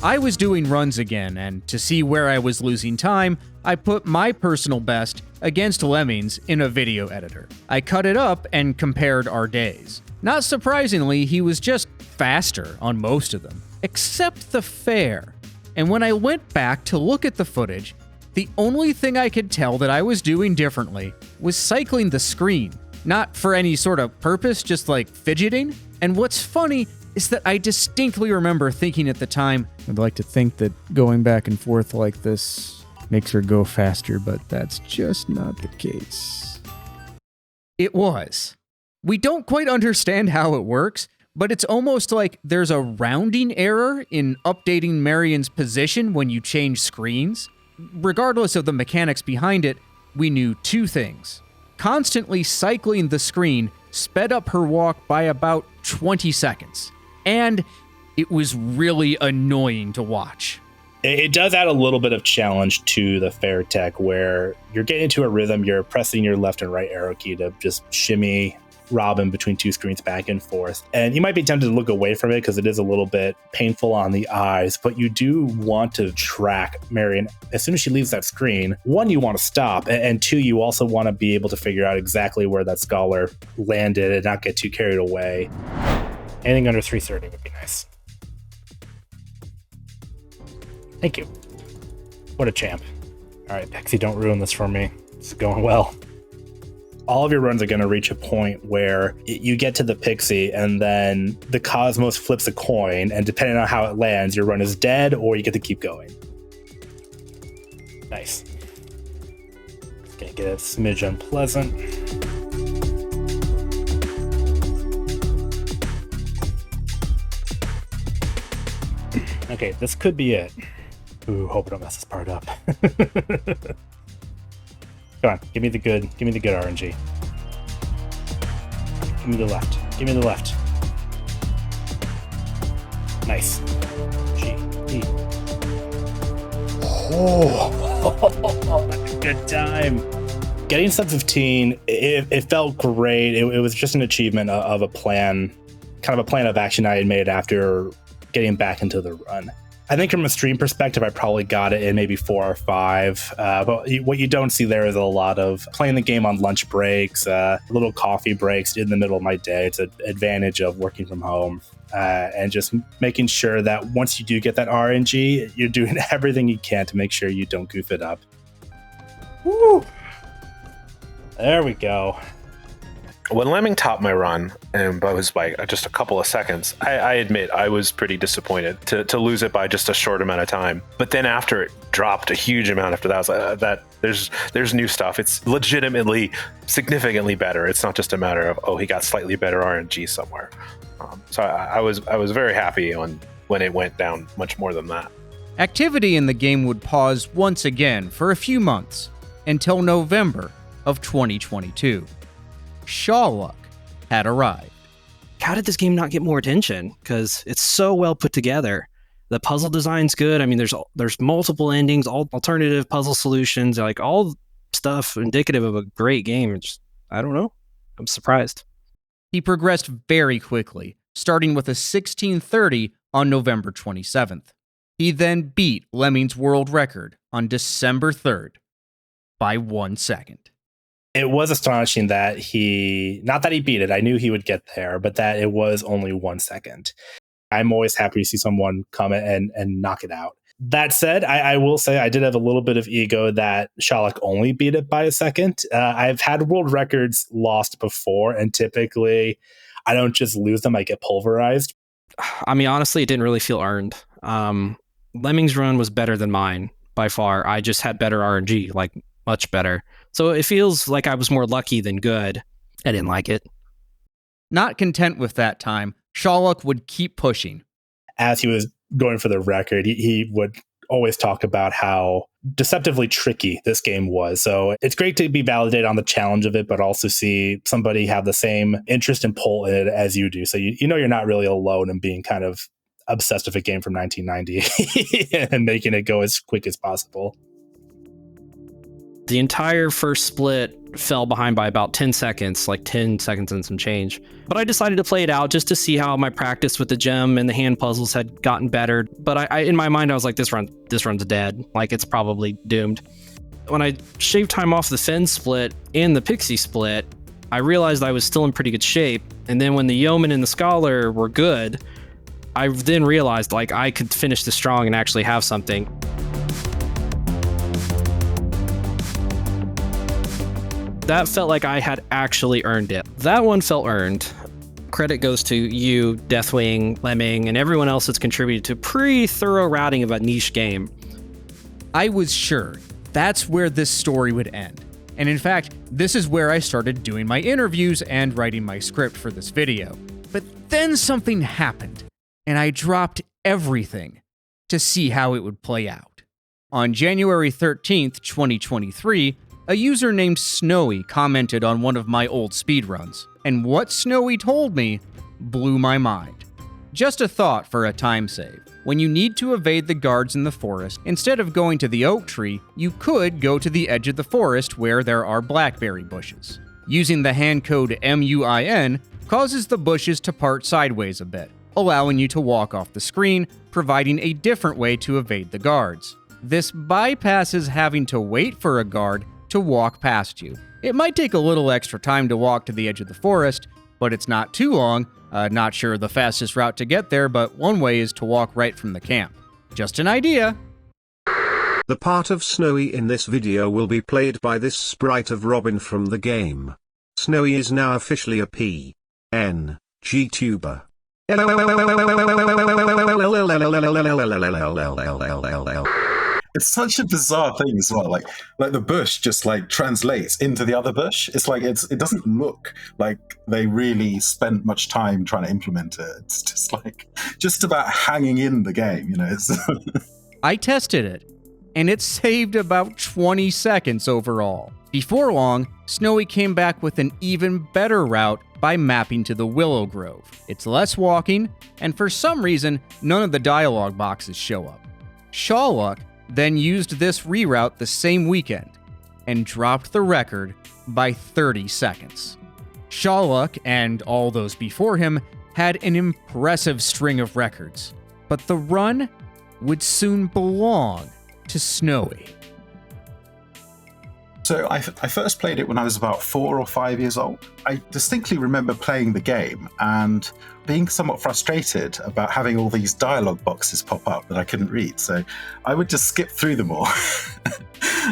I was doing runs again, and to see where I was losing time, I put my personal best against Lemmings in a video editor. I cut it up and compared our days. Not surprisingly, he was just faster on most of them, except the fair. And when I went back to look at the footage, the only thing I could tell that I was doing differently was cycling the screen. Not for any sort of purpose, just like fidgeting. And what's funny is that I distinctly remember thinking at the time, I'd like to think that going back and forth like this makes her go faster, but that's just not the case. It was. We don't quite understand how it works, but it's almost like there's a rounding error in updating Marion's position when you change screens. Regardless of the mechanics behind it, we knew two things. Constantly cycling the screen sped up her walk by about 20 seconds. And it was really annoying to watch. It does add a little bit of challenge to the fair tech where you're getting into a rhythm, you're pressing your left and right arrow key to just shimmy Robin between two screens back and forth. And you might be tempted to look away from it because it is a little bit painful on the eyes, but you do want to track Marion. As soon as she leaves that screen, one, you want to stop, and two, you also want to be able to figure out exactly where that scholar landed and not get too carried away. Anything under 330 would be nice. Thank you. What a champ. All right, Pixie, don't ruin this for me. It's going well. All of your runs are going to reach a point where you get to the Pixie and then the Cosmos flips a coin, and depending on how it lands, your run is dead or you get to keep going. Nice. It's going to get a smidge unpleasant. Okay, this could be it. Ooh, hope I don't mess this part up. Come on, give me the good RNG. Give me the left. Give me the left. Nice. G, E. Oh, that's a good time. Getting sub 15, it felt great. It was just an achievement of a plan, kind of a plan of action I had made after getting back into the run. I think from a stream perspective, I probably got it in maybe 4 or 5. But what you don't see there is a lot of playing the game on lunch breaks, little coffee breaks in the middle of my day. It's an advantage of working from home, and just making sure that once you do get that RNG, you're doing everything you can to make sure you don't goof it up. Woo! There we go. When Lemming topped my run, and I was like just a couple of seconds, I admit I was pretty disappointed to lose it by just a short amount of time. But then after it dropped a huge amount after that, I was like, there's new stuff. It's legitimately significantly better. It's not just a matter of, oh, he got slightly better RNG somewhere. So I was very happy when it went down much more than that. Activity in the game would pause once again for a few months until November of 2022. Shawluck had arrived. How did this game not get more attention? Because it's so well put together. The puzzle design's good. I mean, there's multiple endings, all alternative puzzle solutions, like all stuff indicative of a great game. I don't know. I'm surprised. He progressed very quickly, starting with a 1630 on November 27th. He then beat Lemming's world record on December 3rd by 1 second. It was astonishing that not that he beat it, I knew he would get there, but that it was only 1 second. I'm always happy to see someone come and knock it out. That said, I will say I did have a little bit of ego that Shawluck only beat it by a second. I've had world records lost before, and typically I don't just lose them, I get pulverized. I mean, honestly, it didn't really feel earned. Lemming's run was better than mine by far. I just had better RNG, like much better. So it feels like I was more lucky than good. I didn't like it. Not content with that time, Shawluck would keep pushing. As he was going for the record, he would always talk about how deceptively tricky this game was. So it's great to be validated on the challenge of it, but also see somebody have the same interest and pull in it as you do. So you know you're not really alone in being kind of obsessed with a game from 1990 and making it go as quick as possible. The entire first split fell behind by about 10 seconds, like 10 seconds and some change. But I decided to play it out just to see how my practice with the gem and the hand puzzles had gotten better. But I in my mind, I was like, this run's dead. Like, it's probably doomed. When I shaved time off the Fen split and the Pixie split, I realized I was still in pretty good shape. And then when the Yeoman and the Scholar were good, I then realized, like, I could finish this strong and actually have something. That felt like I had actually earned it. That one felt earned. Credit goes to you, Deathwing, Lemming, and everyone else that's contributed to a pretty thorough routing of a niche game. I was sure that's where this story would end. And in fact, this is where I started doing my interviews and writing my script for this video. But then something happened, and I dropped everything to see how it would play out. On January 13th, 2023, a user named Snowy commented on one of my old speedruns, and what Snowy told me blew my mind. Just a thought for a time save. When you need to evade the guards in the forest, instead of going to the oak tree, you could go to the edge of the forest where there are blackberry bushes. Using the hand code MUIN causes the bushes to part sideways a bit, allowing you to walk off the screen, providing a different way to evade the guards. This bypasses having to wait for a guard to walk past you. It might take a little extra time to walk to the edge of the forest, but it's not too long. Not sure the fastest route to get there, but one way is to walk right from the camp. Just an idea. The part of Snowy in this video will be played by this sprite of Robin from the game. Snowy is now officially a PNG tuber. It's such a bizarre thing as well. Like the bush just like translates into the other bush. It's like it doesn't look like they really spent much time trying to implement it. It's just like just about hanging in the game, you know. It's I tested it, and it saved about 20 seconds overall. Before long, Snowy came back with an even better route by mapping to the Willow Grove. It's less walking, and for some reason, none of the dialogue boxes show up. Shawluck then used this reroute the same weekend and dropped the record by 30 seconds. Shawluck and all those before him had an impressive string of records, but the run would soon belong to Snowy. So I first played it when I was about 4 or 5 years old. I distinctly remember playing the game and being somewhat frustrated about having all these dialogue boxes pop up that I couldn't read. So I would just skip through them all.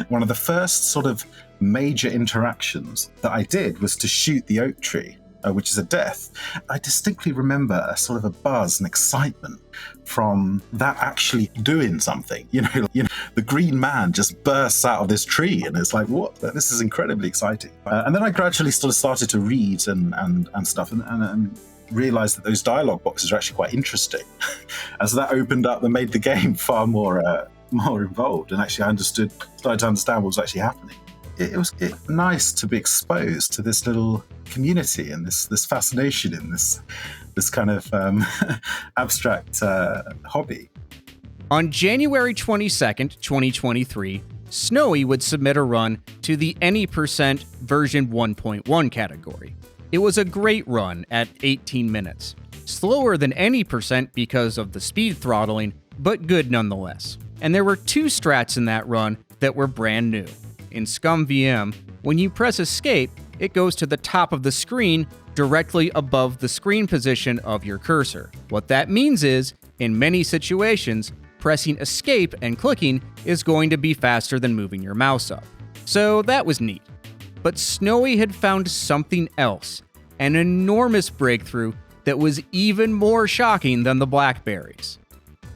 One of the first sort of major interactions that I did was to shoot the oak tree, which is a death. I distinctly remember a sort of a buzz and excitement from that actually doing something. You know, the green man just bursts out of this tree, and it's like, what? This is incredibly exciting. And then I gradually sort of started to read and stuff, and realized that those dialogue boxes are actually quite interesting. As that opened up, that made the game far more involved, and actually I started to understand what was actually happening. It was nice to be exposed to this little community and this fascination in this kind of abstract hobby. On January 22nd, 2023, Snowy would submit a run to the Any% version 1.1 category. It was a great run at 18 minutes. Slower than Any% because of the speed throttling, but good nonetheless. And there were 2 strats in that run that were brand new. In Scum VM, when you press escape, it goes to the top of the screen directly above the screen position of your cursor. What that means is, in many situations, pressing escape and clicking is going to be faster than moving your mouse up. So that was neat. But Snowy had found something else, an enormous breakthrough that was even more shocking than the blackberries.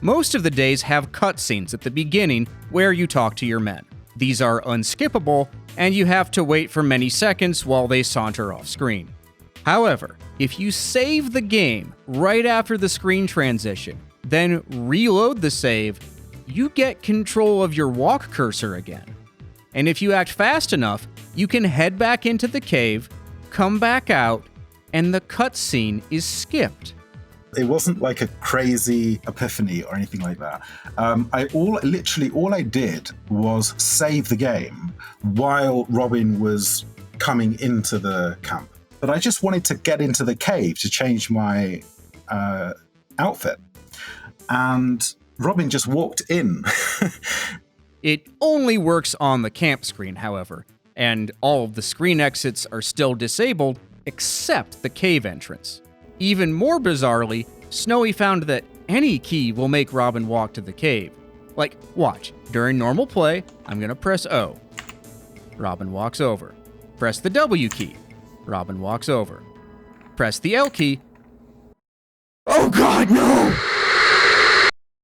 Most of the days have cutscenes at the beginning where you talk to your men. These are unskippable, and you have to wait for many seconds while they saunter off screen. However, if you save the game right after the screen transition, then reload the save, you get control of your walk cursor again. And if you act fast enough, you can head back into the cave, come back out, and the cutscene is skipped. It wasn't like a crazy epiphany or anything like that. All I did was save the game while Robin was coming into the camp. But I just wanted to get into the cave to change my outfit. And Robin just walked in. It only works on the camp screen, however, and all of the screen exits are still disabled except the cave entrance. Even more bizarrely, Snowy found that any key will make Robin walk to the cave. Like, watch, during normal play, I'm gonna press O. Robin walks over. Press the W key. Robin walks over. Press the L key. Oh God, no!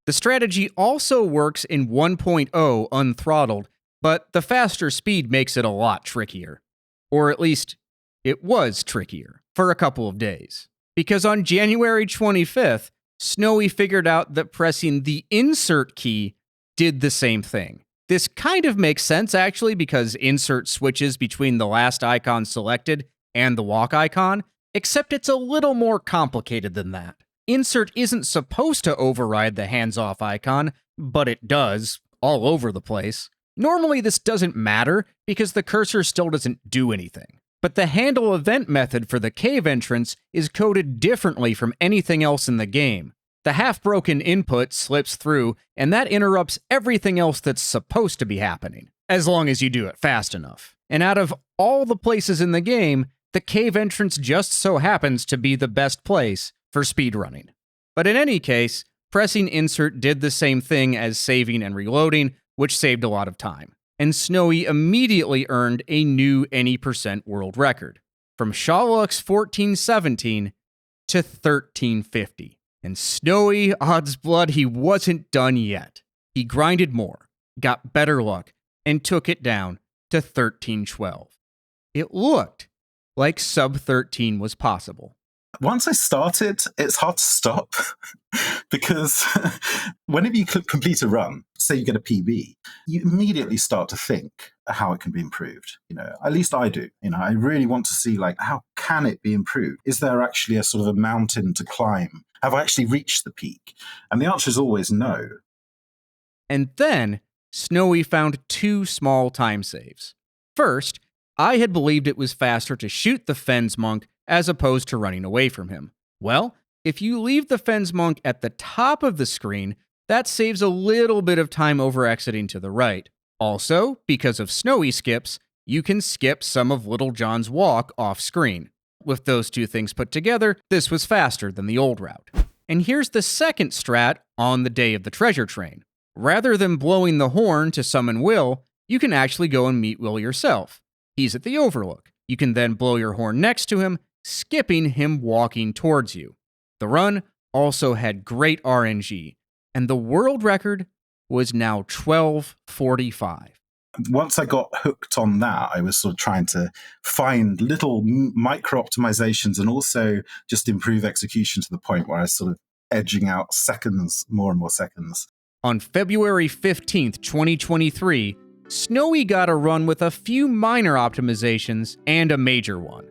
The strategy also works in 1.0 unthrottled, but the faster speed makes it a lot trickier. Or at least, it was trickier for a couple of days. Because on January 25th, Snowy figured out that pressing the insert key did the same thing. This kind of makes sense, actually, because insert switches between the last icon selected and the walk icon, except it's a little more complicated than that. Insert isn't supposed to override the hands-off icon, but it does, all over the place. Normally this doesn't matter, because the cursor still doesn't do anything. But the handle event method for the cave entrance is coded differently from anything else in the game. The half-broken input slips through, and that interrupts everything else that's supposed to be happening, as long as you do it fast enough. And out of all the places in the game, the cave entrance just so happens to be the best place for speedrunning. But in any case, pressing insert did the same thing as saving and reloading, which saved a lot of time. And Snowy immediately earned a new any % world record, from Shawluck's 1417 to 1350. And Snowy, odds blood, he wasn't done yet. He grinded more, got better luck, and took it down to 1312. It looked like sub 13 was possible. Once I started, it's hard to stop because whenever you complete a run, say you get a PB, you immediately start to think how it can be improved. At least I do. I really want to see, like, how can it be improved? Is there actually a sort of a mountain to climb? Have I actually reached the peak? And the answer is always no. And then Snowy found two small time saves. First, I had believed it was faster to shoot the Fens monk as opposed to running away from him. Well, if you leave the Fens monk at the top of the screen, that saves a little bit of time over exiting to the right. Also, because of Snowy skips, you can skip some of Little John's walk off screen. With those two things put together, this was faster than the old route. And here's the second strat on the day of the treasure train. Rather than blowing the horn to summon Will, you can actually go and meet Will yourself. He's at the Overlook. You can then blow your horn next to him, skipping him walking towards you. The run also had great RNG, and the world record was now 12:45. Once I got hooked on that, I was sort of trying to find little micro optimizations and also just improve execution to the point where I was sort of edging out seconds, more and more seconds. On February 15th, 2023, Snowy got a run with a few minor optimizations and a major one.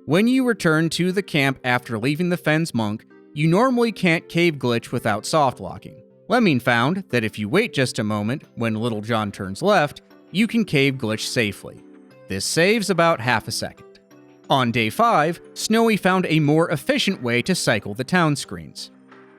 When you return to the camp after leaving the Fens monk, you normally can't cave glitch without softlocking. Lemming found that if you wait just a moment when Little John turns left, you can cave glitch safely. This saves about half a second. On day 5, Snowy found a more efficient way to cycle the town screens.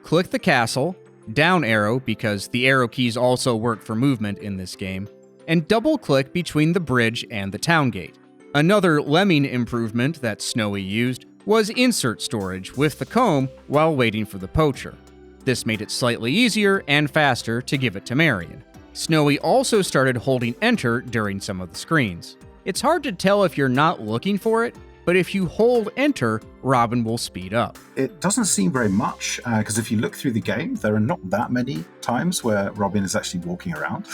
Click the castle, down arrow because the arrow keys also work for movement in this game, and double-click between the bridge and the town gate. Another Lemming improvement that Snowy used was insert storage with the comb while waiting for the poacher. This made it slightly easier and faster to give it to Marion. Snowy also started holding enter during some of the screens. It's hard to tell if you're not looking for it, but if you hold enter, Robin will speed up. It doesn't seem very much, because if you look through the game, there are not that many times where Robin is actually walking around,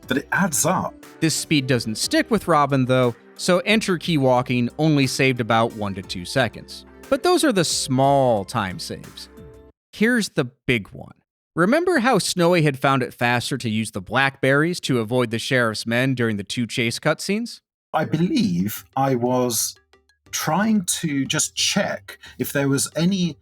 but it adds up. This speed doesn't stick with Robin, though, so enter key walking only saved about 1 to 2 seconds. But those are the small time saves. Here's the big one. Remember how Snowy had found it faster to use the blackberries to avoid the sheriff's men during the 2 chase cutscenes? I believe I was trying to just check if there was any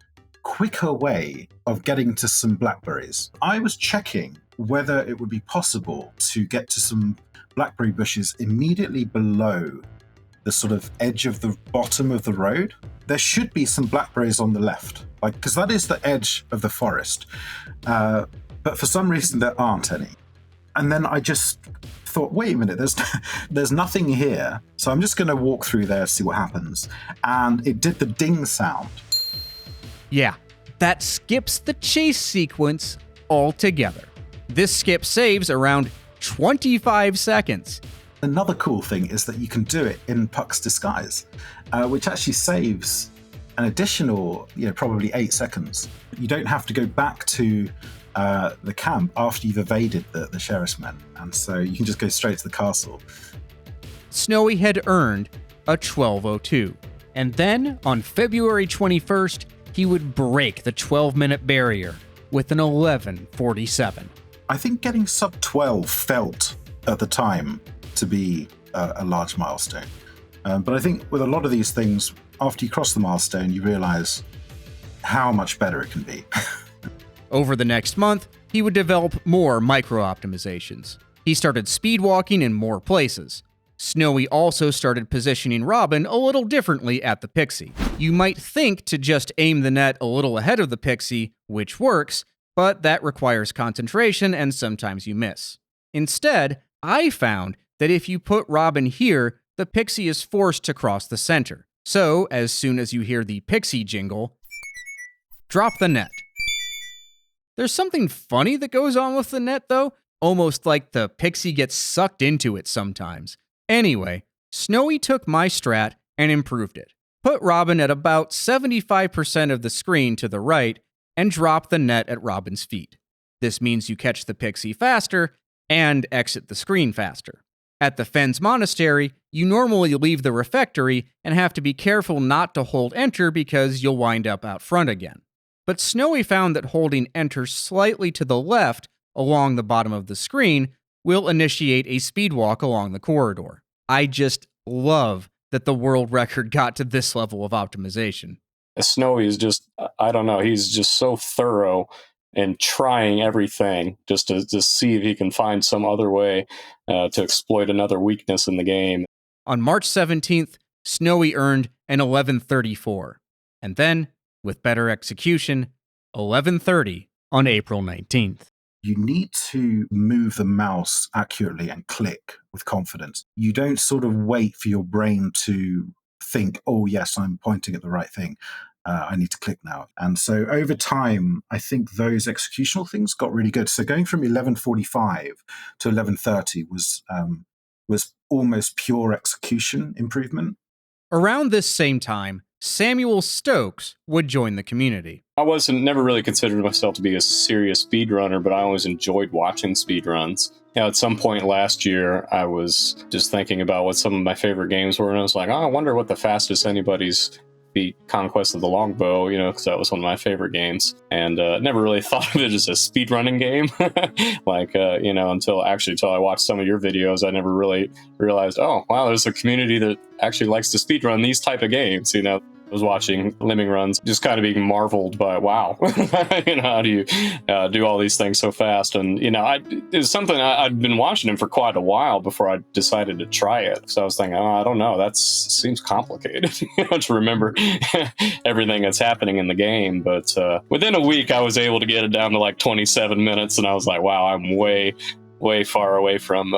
quicker way of getting to some blackberries. I was checking whether it would be possible to get to some blackberry bushes immediately below the sort of edge of the bottom of the road. There should be some blackberries on the left, because that is the edge of the forest. But for some reason, there aren't any. And then I just thought, wait a minute, there's nothing here. So I'm just going to walk through there, see what happens. And it did the ding sound. Yeah, that skips the chase sequence altogether. This skip saves around 25 seconds. Another cool thing is that you can do it in Puck's Disguise, which actually saves an additional, probably 8 seconds. You don't have to go back to the camp after you've evaded the sheriff's men, and so you can just go straight to the castle. Snowy had earned a 12:02, and then on February 21st, he would break the 12-minute barrier with an 11:47. I think getting sub 12 felt at the time to be a large milestone. But I think with a lot of these things, after you cross the milestone, you realize how much better it can be. Over the next month, he would develop more micro-optimizations. He started speedwalking in more places. Snowy also started positioning Robin a little differently at the Pixie. You might think to just aim the net a little ahead of the Pixie, which works, but that requires concentration and sometimes you miss. Instead, I found that if you put Robin here, the Pixie is forced to cross the center. So, as soon as you hear the Pixie jingle, drop the net. There's something funny that goes on with the net, though, almost like the Pixie gets sucked into it sometimes. Anyway, Snowy took my strat and improved it. Put Robin at about 75% of the screen to the right and drop the net at Robin's feet. This means you catch the Pixie faster and exit the screen faster. At the Fens Monastery, you normally leave the refectory and have to be careful not to hold enter because you'll wind up out front again. But Snowy found that holding enter slightly to the left along the bottom of the screen will initiate a speed walk along the corridor. I just love that the world record got to this level of optimization. Snowy is just, I don't know, he's just so thorough and trying everything just to see if he can find some other way to exploit another weakness in the game. On March 17th, Snowy earned an 11:34, and then, with better execution, 11:30 on April 19th. You need to move the mouse accurately and click with confidence. You don't sort of wait for your brain to think, oh yes, I'm pointing at the right thing. I need to click now. And so over time, I think those executional things got really good. So going from 11:45 to 11:30 was almost pure execution improvement. Around this same time, Samuel Stokes would join the community. I never really considered myself to be a serious speedrunner, but I always enjoyed watching speedruns. At some point last year, I was just thinking about what some of my favorite games were, and I was like, I wonder what the fastest anybody's beat Conquest of the Longbow, because that was one of my favorite games, and never really thought of it as a speedrunning game. Until I watched some of your videos, I never really realized, oh, wow, there's a community that actually likes to speedrun these type of games, I was watching Lemming runs, just kind of being marveled by, wow, how do you do all these things so fast? And, it's something I'd been watching him for quite a while before I decided to try it. So I was thinking, I don't know, that seems complicated, to remember everything that's happening in the game. But within a week, I was able to get it down to like 27 minutes. And I was like, wow, I'm way far away from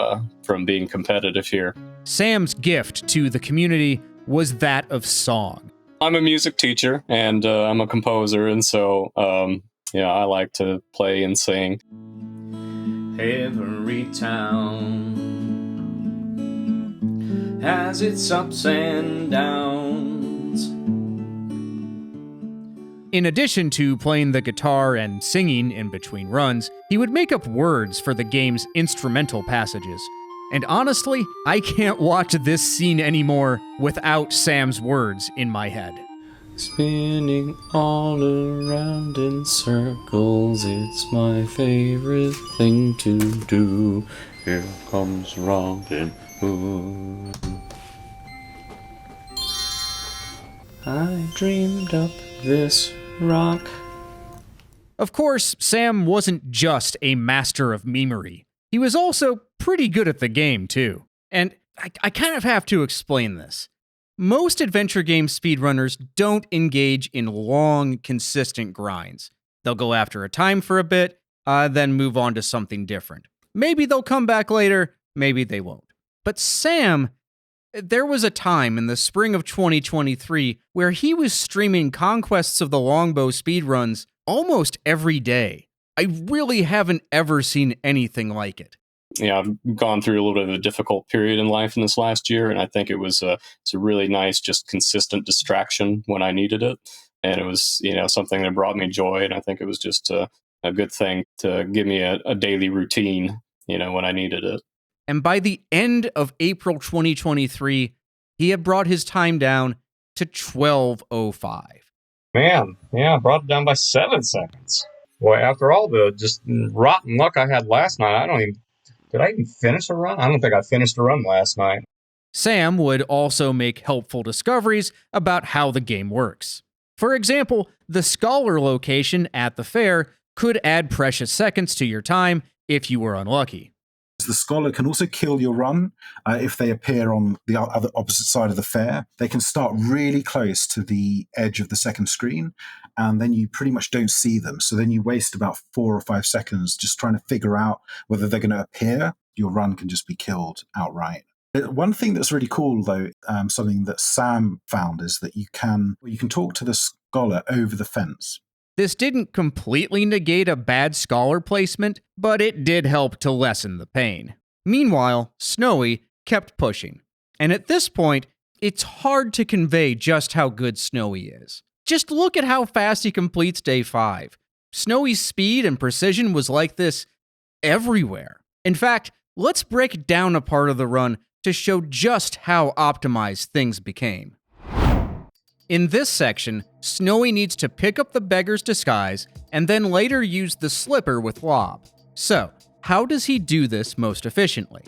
being competitive here. Sam's gift to the community was that of song. I'm a music teacher and I'm a composer, and so I like to play and sing. Every town has its ups and downs. In addition to playing the guitar and singing in between runs, he would make up words for the game's instrumental passages. And honestly, I can't watch this scene anymore without Sam's words in my head. Spinning all around in circles, it's my favorite thing to do. Here comes Robin Hood. I dreamed up this rock. Of course, Sam wasn't just a master of memery. He was also pretty good at the game, too. And I kind of have to explain this. Most adventure game speedrunners don't engage in long, consistent grinds. They'll go after a time for a bit, then move on to something different. Maybe they'll come back later, maybe they won't. But Sam, there was a time in the spring of 2023 where he was streaming Conquests of the Longbow speedruns almost every day. I really haven't ever seen anything like it. Yeah, I've gone through a little bit of a difficult period in life in this last year, and I think it's a really nice, just consistent distraction when I needed it. And it was, something that brought me joy, and I think it was just a good thing to give me a daily routine, when I needed it. And by the end of April 2023, he had brought his time down to 12:05. Man, yeah, I brought it down by 7 seconds. Boy, after all the just rotten luck I had last night, did I even finish a run? I don't think I finished a run last night. Sam would also make helpful discoveries about how the game works. For example, the scholar location at the fair could add precious seconds to your time if you were unlucky. The scholar can also kill your run if they appear on the other opposite side of the fair. They can start really close to the edge of the second screen, and then you pretty much don't see them. So then you waste about 4 or 5 seconds just trying to figure out whether they're going to appear. Your run can just be killed outright. One thing that's really cool, though, something that Sam found, is that you can talk to the scholar over the fence. This didn't completely negate a bad scholar placement, but it did help to lessen the pain. Meanwhile, Snowy kept pushing. And at this point, it's hard to convey just how good Snowy is. Just look at how fast he completes day 5. Snowy's speed and precision was like this everywhere. In fact, let's break down a part of the run to show just how optimized things became. In this section, Snowy needs to pick up the beggar's disguise and then later use the slipper with Lob. So, how does he do this most efficiently?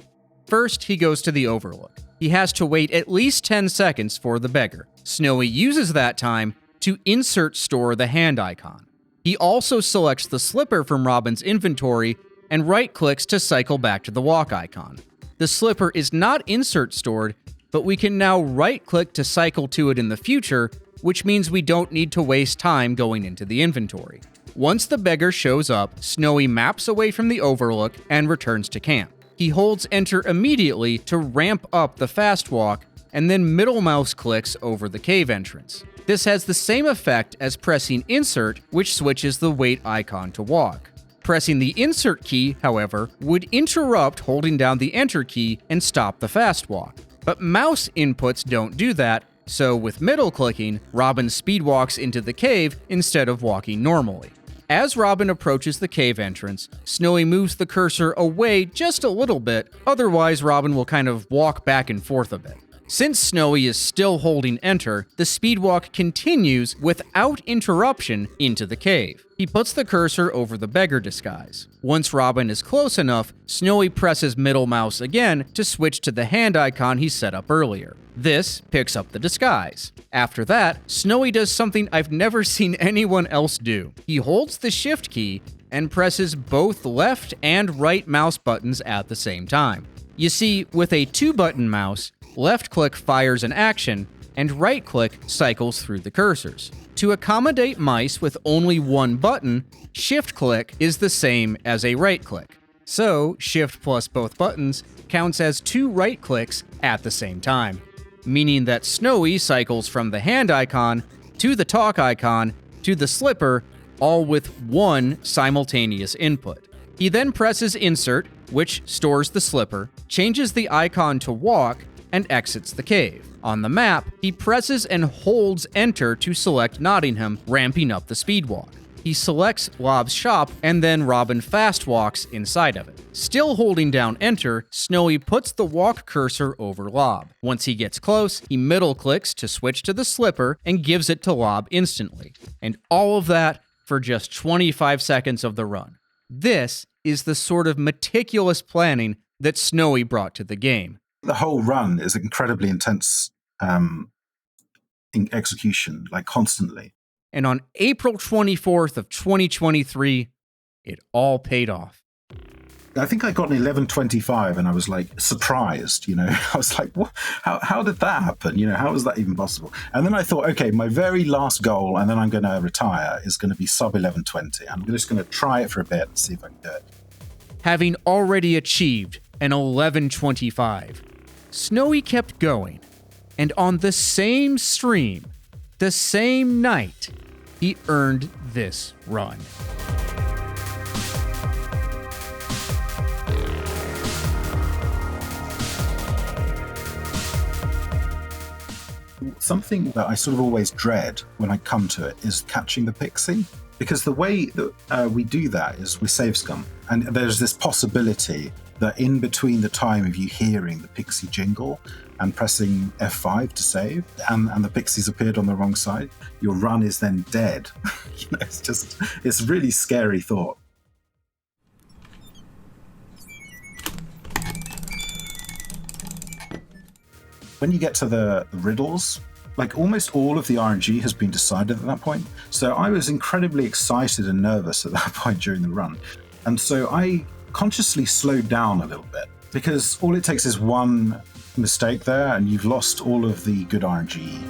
First, he goes to the overlook. He has to wait at least 10 seconds for the beggar. Snowy uses that time to insert store the hand icon. He also selects the slipper from Robin's inventory and right-clicks to cycle back to the walk icon. The slipper is not insert stored, but we can now right-click to cycle to it in the future, which means we don't need to waste time going into the inventory. Once the beggar shows up, Snowy maps away from the overlook and returns to camp. He holds enter immediately to ramp up the fast walk, and then middle mouse clicks over the cave entrance. This has the same effect as pressing insert, which switches the wait icon to walk. Pressing the insert key, however, would interrupt holding down the enter key and stop the fast walk. But mouse inputs don't do that, so with middle clicking, Robin speedwalks into the cave instead of walking normally. As Robin approaches the cave entrance, Snowy moves the cursor away just a little bit, otherwise Robin will kind of walk back and forth a bit. Since Snowy is still holding enter, the speedwalk continues without interruption into the cave. He puts the cursor over the beggar disguise. Once Robin is close enough, Snowy presses middle mouse again to switch to the hand icon he set up earlier. This picks up the disguise. After that, Snowy does something I've never seen anyone else do. He holds the shift key and presses both left and right mouse buttons at the same time. You see, with a 2-button mouse, left-click fires an action, and right-click cycles through the cursors. To accommodate mice with only one button, shift-click is the same as a right-click. So, shift plus both buttons counts as 2 right-clicks at the same time, meaning that Snowy cycles from the hand icon to the talk icon to the slipper, all with one simultaneous input. He then presses insert, which stores the slipper, changes the icon to walk, and exits the cave. On the map, he presses and holds enter to select Nottingham, ramping up the speedwalk. He selects Lob's shop, and then Robin fast walks inside of it. Still holding down enter, Snowy puts the walk cursor over Lob. Once he gets close, he middle clicks to switch to the slipper and gives it to Lob instantly. And all of that for just 25 seconds of the run. This is the sort of meticulous planning that Snowy brought to the game. The whole run is incredibly intense in execution, like constantly. And on April 24th of 2023, it all paid off. I think I got an 1125 and I was like surprised, I was like, what? How did that happen? How was that even possible? And then I thought, okay, my very last goal, and then I'm going to retire, is going to be sub 1120. I'm just going to try it for a bit and see if I can do it. Having already achieved an 1125, Snowy kept going. And on the same stream, the same night, he earned this run. Something that I sort of always dread when I come to it is catching the pixie, because the way that we do that is we save scum, and there's this possibility that in between the time of you hearing the pixie jingle and pressing F5 to save, and the pixies appeared on the wrong side, your run is then dead. It's a really scary thought. When you get to the riddles, like almost all of the RNG has been decided at that point. So I was incredibly excited and nervous at that point during the run. And so I consciously slowed down a little bit, because all it takes is one mistake there and you've lost all of the good RNG.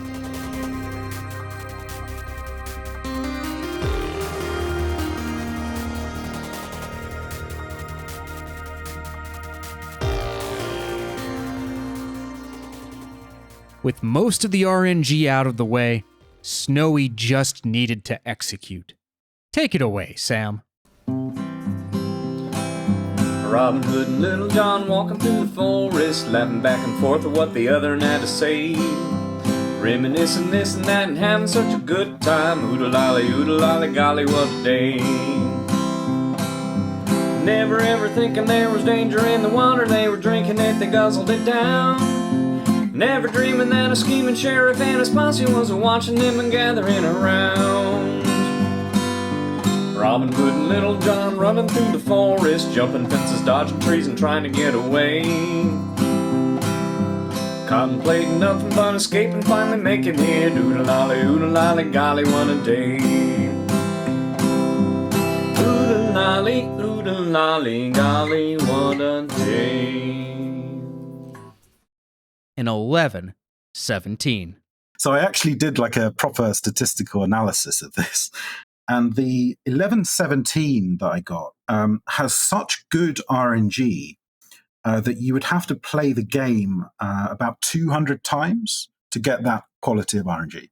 With most of the RNG out of the way, Snowy just needed to execute. Take it away, Sam. Robin Hood and Little John walking through the forest, laughing back and forth at what the other had to say. Reminiscing this and that and having such a good time. Oodle-lolly, golly, what a day. Never ever thinking there was danger in the water they were drinking it, they guzzled it down. Never dreaming that a scheming sheriff and his posse was watching them and gathering around. Robin Hood and Little John running through the forest, jumping fences, dodging trees and trying to get away. Contemplating nothing but escaping, finally making it. Oodle-lolly, golly, what a day. Oodle-lolly, golly, what a day. An 11-17. So I actually did like a proper statistical analysis of this. And the 1117 that I got has such good RNG that you would have to play the game about 200 times to get that quality of RNG.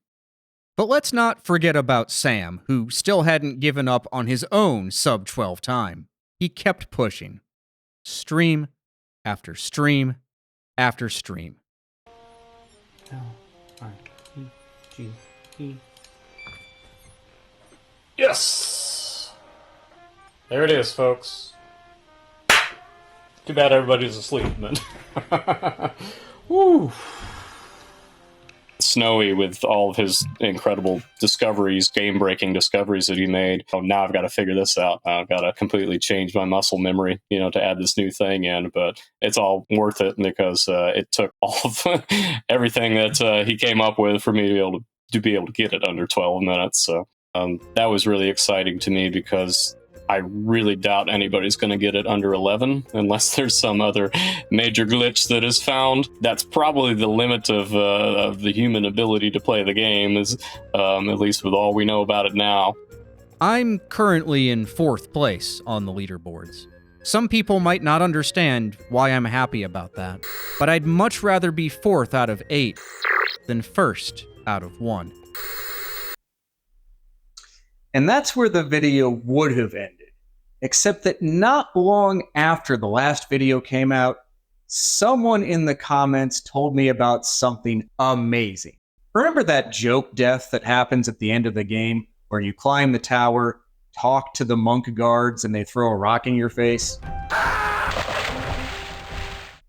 But let's not forget about Sam, who still hadn't given up on his own sub-12 time. He kept pushing. Stream after stream after stream. L-I-E-G-E. Yes! There it is, folks. Too bad everybody's asleep, but... Woo! Snowy, with all of his incredible discoveries, game-breaking discoveries that he made. Oh, now I've got to figure this out. I've got to completely change my muscle memory, to add this new thing in. But it's all worth it because it took all of everything that he came up with for me to be able to get it under 12 minutes. So that was really exciting to me because I really doubt anybody's going to get it under 11 unless there's some other major glitch that is found. That's probably the limit of the human ability to play the game, is at least with all we know about it now. I'm currently in 4th place on the leaderboards. Some people might not understand why I'm happy about that, but I'd much rather be 4th out of 8 than 1st out of 1. And that's where the video would have ended. Except that not long after the last video came out, someone in the comments told me about something amazing. Remember that joke death that happens at the end of the game, where you climb the tower, talk to the monk guards, and they throw a rock in your face?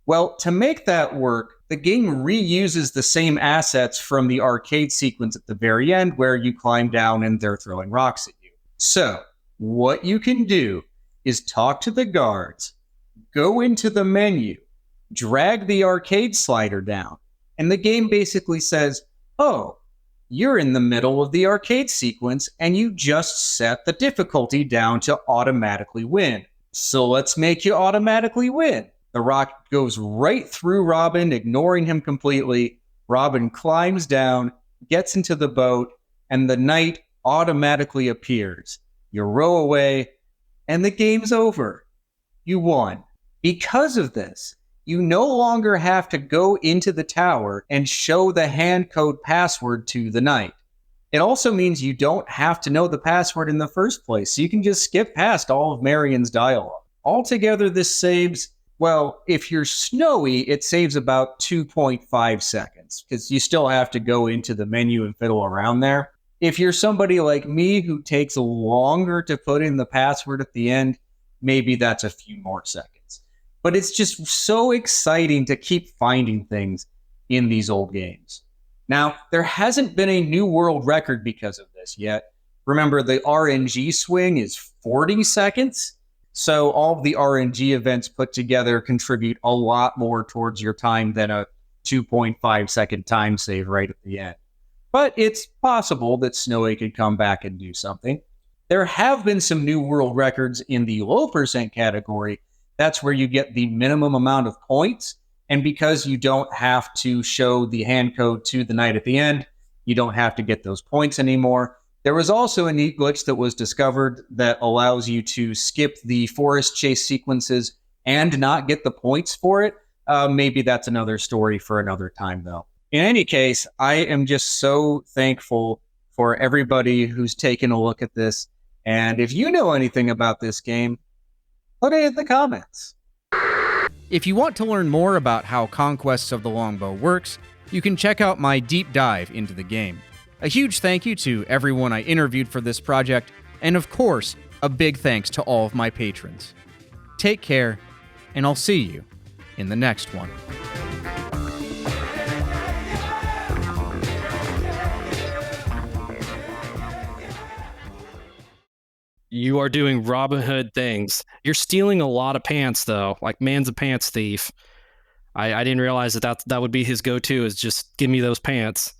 Well, to make that work, the game reuses the same assets from the arcade sequence at the very end, where you climb down and they're throwing rocks at you. So, what you can do is talk to the guards, go into the menu, drag the arcade slider down, and the game basically says, oh, you're in the middle of the arcade sequence and you just set the difficulty down to automatically win. So let's make you automatically win. The rock goes right through Robin, ignoring him completely. Robin climbs down, gets into the boat, and the knight automatically appears. You row away, and the game's over. You won. Because of this, you no longer have to go into the tower and show the hand code password to the knight. It also means you don't have to know the password in the first place, so you can just skip past all of Marion's dialogue. Altogether, this saves, well, if you're Snowy, it saves about 2.5 seconds, because you still have to go into the menu and fiddle around there. If you're somebody like me who takes longer to put in the password at the end, maybe that's a few more seconds. But it's just so exciting to keep finding things in these old games. Now, there hasn't been a new world record because of this yet. Remember, the RNG swing is 40 seconds. So all of the RNG events put together contribute a lot more towards your time than a 2.5 second time save right at the end. But it's possible that Snowy could come back and do something. There have been some new world records in the low percent category. That's where you get the minimum amount of points. And because you don't have to show the hand code to the knight at the end, you don't have to get those points anymore. There was also a neat glitch that was discovered that allows you to skip the forest chase sequences and not get the points for it. Maybe that's another story for another time, though. In any case, I am just so thankful for everybody who's taken a look at this. And if you know anything about this game, put it in the comments. If you want to learn more about how Conquests of the Longbow works, you can check out my deep dive into the game. A huge thank you to everyone I interviewed for this project, and of course, a big thanks to all of my patrons. Take care, and I'll see you in the next one. You are doing Robin Hood things. You're stealing a lot of pants, though. Like, man's a pants thief. I didn't realize that would be his go-to, is just give me those pants.